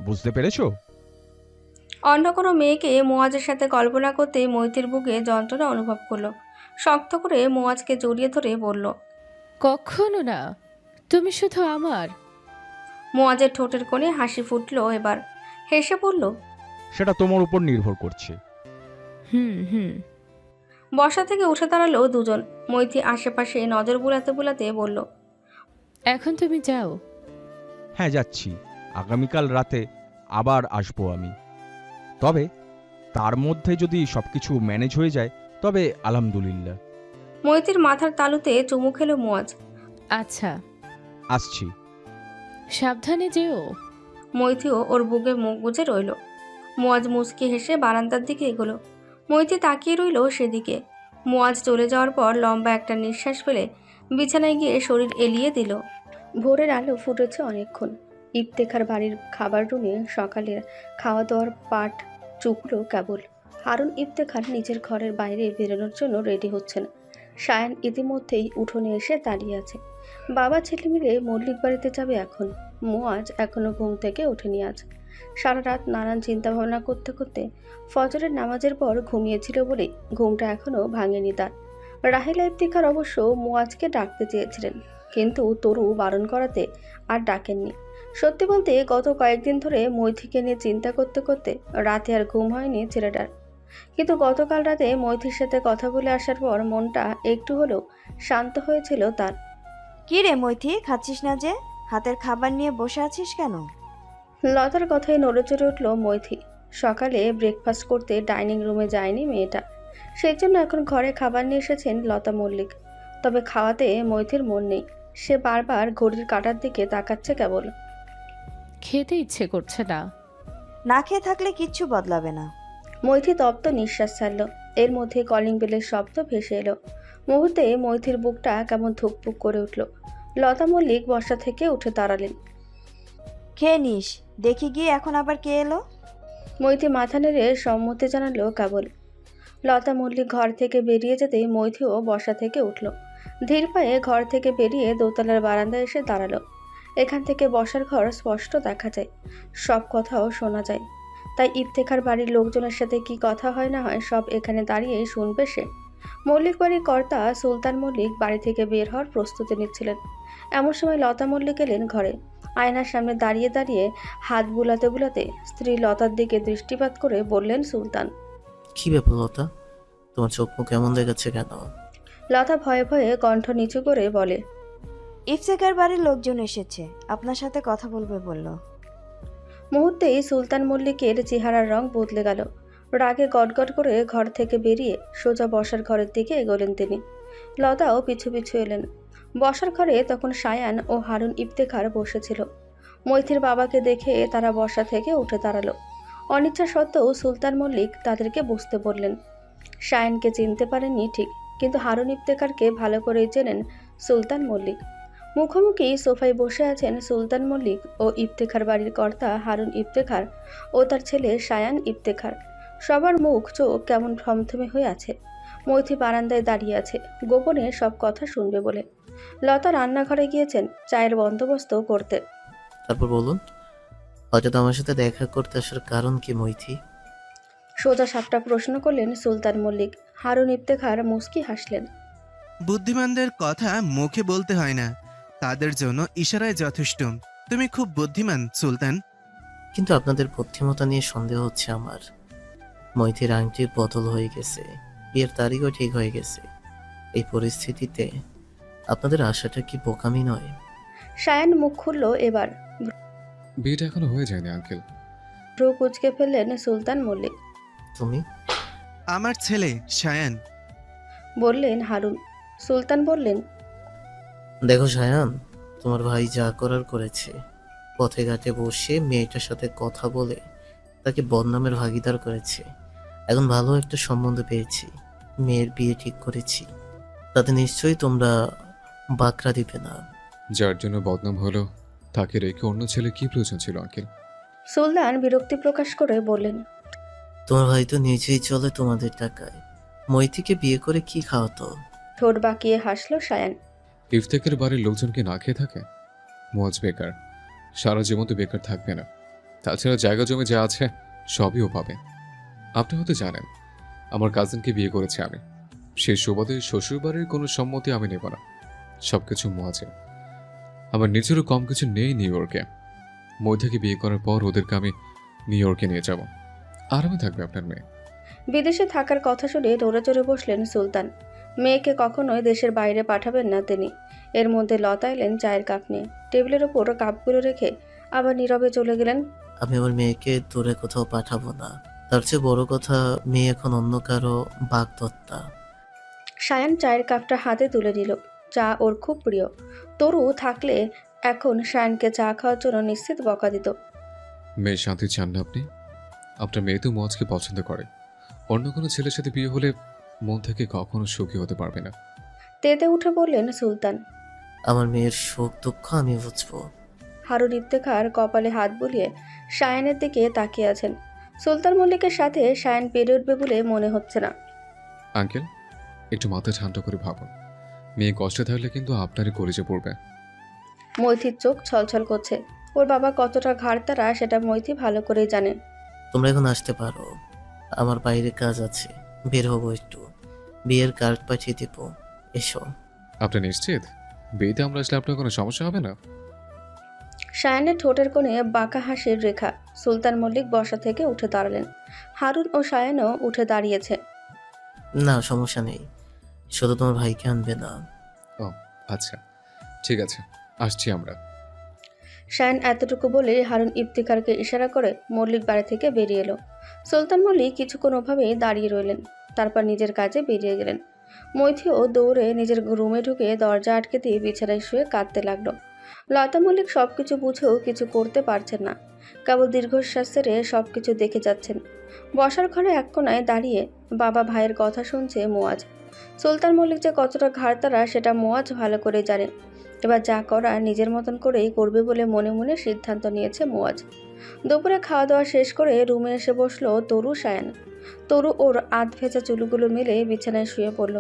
বুঝতে পেরেছো? অন্য কোনো মেয়েকে মুয়াজের সাথে কল্পনা করতেই মৈথির বুকে যন্ত্রণা অনুভব করলো। শক্ত করে মুয়াজকে জড়িয়ে ধরে বলল, কখনো না, তুমি শুধু আমার। মুয়াজের ঠোঁটের কোণে হাসি ফুটলো এবার। হেসে বলল, সেটা তোমার উপর নির্ভর করছে। হুম হুম। বসা থেকে উঠে দাঁড়ালো দুজন। মৈথি আশেপাশে নজর বুলাতে বুলাতে বলল, এখন তুমি যাও। হ্যাঁ, যাচ্ছি। আগামীকাল রাতে আবার আসবো আমি। তবে তার মধ্যে যদি সবকিছু ম্যানেজ হয়ে যায় তবে আলহামদুলিল্লাহ। মৈথির মাথার তালুতে চুমু খেলো মুয়াজ। আচ্ছা, আসছি। সাবধানে যেও। মৈথিও ওর বুকে মুখ গুজে রইল। মুয়াজ মুচকি হেসে বারান্দার দিকে এগোলো। মৈথি তাকিয়ে রইল সেদিকে। মুয়াজ চলে যাওয়ার পর লম্বা একটা নিঃশ্বাস ফেলে বিছানায় গিয়ে শরীর এলিয়ে দিল। ভোরের আলো ফুটেছে অনেকক্ষণ। ইফতেখার বাড়ির খাবার রুমে সকালের খাওয়া দাওয়ার পাট চুকলো কেবল। হারুন ইফতেখার নিজের ঘরের বাইরে বেরোনোর জন্য রেডি হচ্ছেন। সায়ান ইতিমধ্যেই উঠোনে এসে দাঁড়িয়ে আছে। বাবা ছেলে মিলে মল্লিক বাড়িতে যাবে এখন। মুয়াজ এখনো ঘুম থেকে ওঠেনি আজ। সারা রাত নানান চিন্তা ভাবনা করতে করতে ফজরের নামাজের পর ঘুমিয়েছিল বলে ঘুমটা এখনো ভাঙেনি তার। রাহিলা ইফতিখার অবশ্য মুয়াজকে ডাকতে চেয়েছিলেন, কিন্তু তরু বারণ করাতে আর ডাকেননি। সত্যি বলতে গত কয়েকদিন ধরে মৈথিকে নিয়ে চিন্তা করতে করতে রাতে আর ঘুম হয়নি ছেলেটার। কিন্তু গতকাল রাতে মৈথির সাথে কথা বলে আসার পর মনটা একটু হলেও শান্ত হয়েছিল তার। কি রে মৈথি, খাচ্ছিস না যে? হাতের খাবার নিয়ে বসে আছিস কেন? লতার কথায় নড়েচড়ে উঠল মৈথি। সকালে ব্রেকফাস্ট করতে ডাইনিং রুমে যায়নি মেয়েটা, সেই জন্য এখন ঘরে খাবার নিয়ে এসেছেন লতা মল্লিক। তবে খাওয়াতে মৈথির মন নেই। সে বারবার ঘড়ির কাঁটার দিকে তাকাচ্ছে কেবল। খেতে ইচ্ছে করছে না। না খেয়ে থাকলে কিচ্ছু বদলাবে না। মৈথি তপ্ত নিঃশ্বাস ছাড়ল। এর মধ্যে কলিং বেলের শব্দ ভেসে এলো। মুহূর্তে মৈথির বুকটা কেমন ধুকপুক করে উঠল। লতা মল্লিক বসা থেকে উঠে দাঁড়ালেন। খেয়ে নিস, দেখি গিয়ে এখন আবার কে এলো? মৈথি মাথা নেড়ে সম্মতি জানালো কেবল। লতা মল্লিক ঘর থেকে বেরিয়ে যেতেই মৈথিও বসা থেকে উঠল। ধীর পায়ে ঘর থেকে বেরিয়ে দোতলার বারান্দায় এসে দাঁড়ালো। এখান থেকে বসার ঘর স্পষ্ট দেখা যায়, সব কথাও শোনা যায়। তাই ইফতেখার বাড়ির লোকজনের সাথে কি কথা হয় না হয় সব এখানে দাঁড়িয়েই শুনবে সে। মল্লিক বাড়ির কর্তা সুলতান মল্লিক বাড়ি থেকে বের হওয়ার প্রস্তুতি নিচ্ছিলেন। এমন সময় লতা মল্লিক এলেন ঘরে। আয়নার সামনে দাঁড়িয়ে দাঁড়িয়ে হাত বুলাতে বুলাতে স্ত্রী লতার দিকে দৃষ্টিপাত করে বললেন সুলতান। কি ব্যাপার লতা, তোমার চোখ মুখ এমন দেখাচ্ছে কেন? লতা ভয়ে ভয়ে কণ্ঠ নিচু করে বলে, ইফতেকার বাড়ির লোকজন এসেছে, আপনার সাথে কথা বলবে বলল। মুহূর্তেই সুলতান মল্লিকের চেহারার রং বদলে গেল। রাগে গটগট করে ঘর থেকে বেরিয়ে সোজা বসার ঘরের দিকে এগোলেন তিনি। লতাও পিছু পিছু এলেন। বসার ঘরে তখন সায়ান ও হারুন ইফতেখার বসেছিল। মৈথির বাবাকে দেখে তারা বসা থেকে উঠে দাঁড়ালো। অনিচ্ছা সত্ত্বেও সুলতান মল্লিক তাদেরকে বসতে বললেন। সায়ানকে চিনতে পারেননি ঠিক, কিন্তু হারুন ইফতেখারকে ভালো করেই চেনেন সুলতান মল্লিক। মুখোমুখি সোফায় বসে আছেন সুলতান মল্লিক ও ইফতেখার বাড়ির কর্তা হারুন ইফতেখার ও তার ছেলে সায়ান ইফতেখার। সবার মুখ চোখ কেমন থমথমে হয়ে আছে। মৈথি বারান্দায় দাঁড়িয়ে আছে গোপনে সব কথা শুনবে বলে। লতা রান্নাঘরে গিয়েছেন চায়ের বন্দোবস্ত করতে। তারপর বলুন, হঠাৎ আমার সাথে দেখা করতে আসার কারণ কি মৈথি? সোজা সাপটা প্রশ্ন করলেন সুলতান মল্লিক। হারুন ইফতেখার মুস্কি হাসলেন। বুদ্ধিমানদের কথা মুখে বলতে হয় না, তাদের জন্য ইশারায় যথেষ্ট। তুমি খুব বুদ্ধিমান সুলতান। কিন্তু আপনাদের বুদ্ধিমত্তা নিয়ে সন্দেহ হচ্ছে আমার। মৈথির আংটির বদল হয়ে গেছে, বিয়ের তারিখও ঠিক হয়ে গেছে। এই পরিস্থিতিতে আপনাদের আশাটা কি বোকামি নয়? সায়ান মুখ খুলল এবার। বিয়েটা এখনো হয়ে যায়নি আঙ্কেল। ভ্রু কুচকে ফেললেন সুলতান মল্লিক। তুমি? আমার ছেলে সায়ান। বললেন হারুন। সুলতান বললেন, দেখো সায়ান, তোমার ভাই যা করার করেছে। পথে ঘাটে বসে মেয়েটার সাথে কথা বলে তাকে বদনামের ভাগিদার করেছে। এখন ভালো একটা সম্বন্ধ পেয়েছি, মেয়ের বিয়ে ঠিক করেছি। তাতে নিশ্চয়ই তোমরা বাকরা দিবে না। যার জন্য বদনাম হলো তাকে রেখে অন্য ছেলে কি প্রয়োজন ছিল আঙ্কেল? সুলতান বিরক্তি প্রকাশ করে বললেন, তোমার ভাই তো নিজেই চলে তোমাদের টাকায়। মৈথিকে বিয়ে করে কি খাওয়াতো? ঠোঁট বাঁকিয়ে হাসলো সায়ান। ইফতেকের বাড়ির লোকজনকে না খেয়ে থাকে? মজ বেকার, সারা জীবন তো বেকার থাকবে না। তাছাড়া জায়গা জমি যা আছে সবই ও পাবে। আপনি হয়তো জানেন আমার কাজিনকে বিয়ে করেছি আমি। সেই সুবাদে শ্বশুর বাড়ির কোনো সম্মতি আমি নেব না। সবকিছু মজা। আমার নিজেরও কম কিছু নেই নিউ ইয়র্কে। মৈথিকে বিয়ে করার পর ওদেরকে আমি নিউ ইয়র্কে নিয়ে যাব। আরামে থাকবে আপনার মেয়ে। বিদেশে থাকার কথা শুনে নড়ে চড়ে বসলেন সুলতান। মেয়েকে কখনোই দেশের বাইরে পাঠাবেন না তিনি। এর মধ্যে লতা এলেন চায়ের কাপ নিয়ে। টেবিলের ওপর কাপগুলো রেখে আবার নীরবে চলে গেলেন। আমি আমার মেয়েকে দূরে কোথাও পাঠাবো না। তার চেয়ে বড় কথা, মেয়ে এখন অন্য কারো বাগদত্তা। সায়ান চায়ের কাপটা হাতে তুলে নিল। চা ওর খুব প্রিয়। তরু থাকলে এখন সায়ানকে চা খাওয়ার জন্য নিশ্চিত বকা দিত। মেয়ে শান্তি চান না আপনি? আপনার মেয়ে তো মজকে পছন্দ করে। অন্য কোনো ছেলের সাথে বিয়ে হলে মন থেকে কখনো সুখী হতে পারবে না। তেতে উঠে বললেন সুলতান। আমার মেয়ের সুখ দুঃখ আমি বুঝবো। হারুন ইফতেখার কপালে হাত বুলিয়ে সায়ানের দিকে তাকিয়ে আছেন। সুলতান মল্লিকের সাথে সায়ান পেরে উঠবে বলে মনে হচ্ছে না। আঙ্কেল, একটু মাথা ঠান্ডা করে ভাবুন, মেয়ে কষ্টে থাকলে কিন্তু আপনারই কলেজে পড়বে। মৈথির চোখ ছলছল করছে। ওর বাবা কতটা ঘাড়তারা সেটা মৈথি ভালো করেই জানে। তোমরা এখন আসতে পারো, আমার বাইরে কাজ আছে, বের হবো একটু, বিয়ের কার্ড পাঠিয়ে দেবো, এসো। আপনি নিশ্চিত বিয়েতে আমরা আসলে আপনার কোনো সমস্যা হবে না? সায়ানের ঠোঁটের কোণে বাঁকা হাসির রেখা। সুলতান মল্লিক বসা থেকে উঠে দাঁড়ালেন। হারুন ও সায়ানও উঠে দাঁড়িয়েছে। না সমস্যা নেই, শুধু তোমার ভাইকে আনবে না। ও আচ্ছা, ঠিক আছে, আসছি আমরা। শায়ন এতটুকু বলে হারুন ইফতিখারকে ইশারা করে মল্লিক বাড়ি থেকে বেরিয়ে এলো। সুলতান মল্লিক কিছুক্ষণ ওভাবেই দাঁড়িয়ে রইলেন, তারপর নিজের কাজে বেরিয়ে গেলেন। মৈথিও দৌড়ে নিজের রুমে ঢুকে দরজা আটকে দিয়ে বিছানায় শুয়ে কাঁদতে লাগলো। লতা মল্লিক সবকিছু বুঝেও কিছু করতে পারছেন না, কেবল দীর্ঘশ্বাস ছেড়ে সবকিছু দেখে যাচ্ছেন। বসার ঘরে এক কোণায় দাঁড়িয়ে বাবা ভাইয়ের কথা শুনছে মোয়াজ। সুলতান মল্লিক যে কতটা ঘাড়তারা সেটা মোয়াজ ভালো করে জানে। এবার যা করা নিজের মতন করেই করবে বলে মনে মনে সিদ্ধান্ত নিয়েছে মোয়াজ। দুপুরে খাওয়া দাওয়া শেষ করে রুমে এসে বসলো তরু সায়ান। তরু ওর আধ ভেজা চুলগুলো মেলে বিছানায় শুয়ে পড়ল।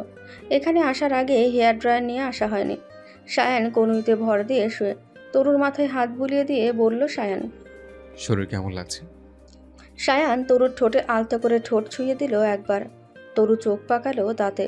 এখানে আসার আগে হেয়ার ড্রায়ার নিয়ে আসা হয়নি। সায়ান কনুইতে ভর দিয়ে শুয়ে তরুর মাথায় হাত বুলিয়ে দিয়ে বলল সায়ান। শরীর কেমন লাগছে? সায়ান তরুর ঠোঁটে আলতো করে ঠোঁট ছুঁয়ে দিল একবার। তরু চোখ পাকালো দাঁতে।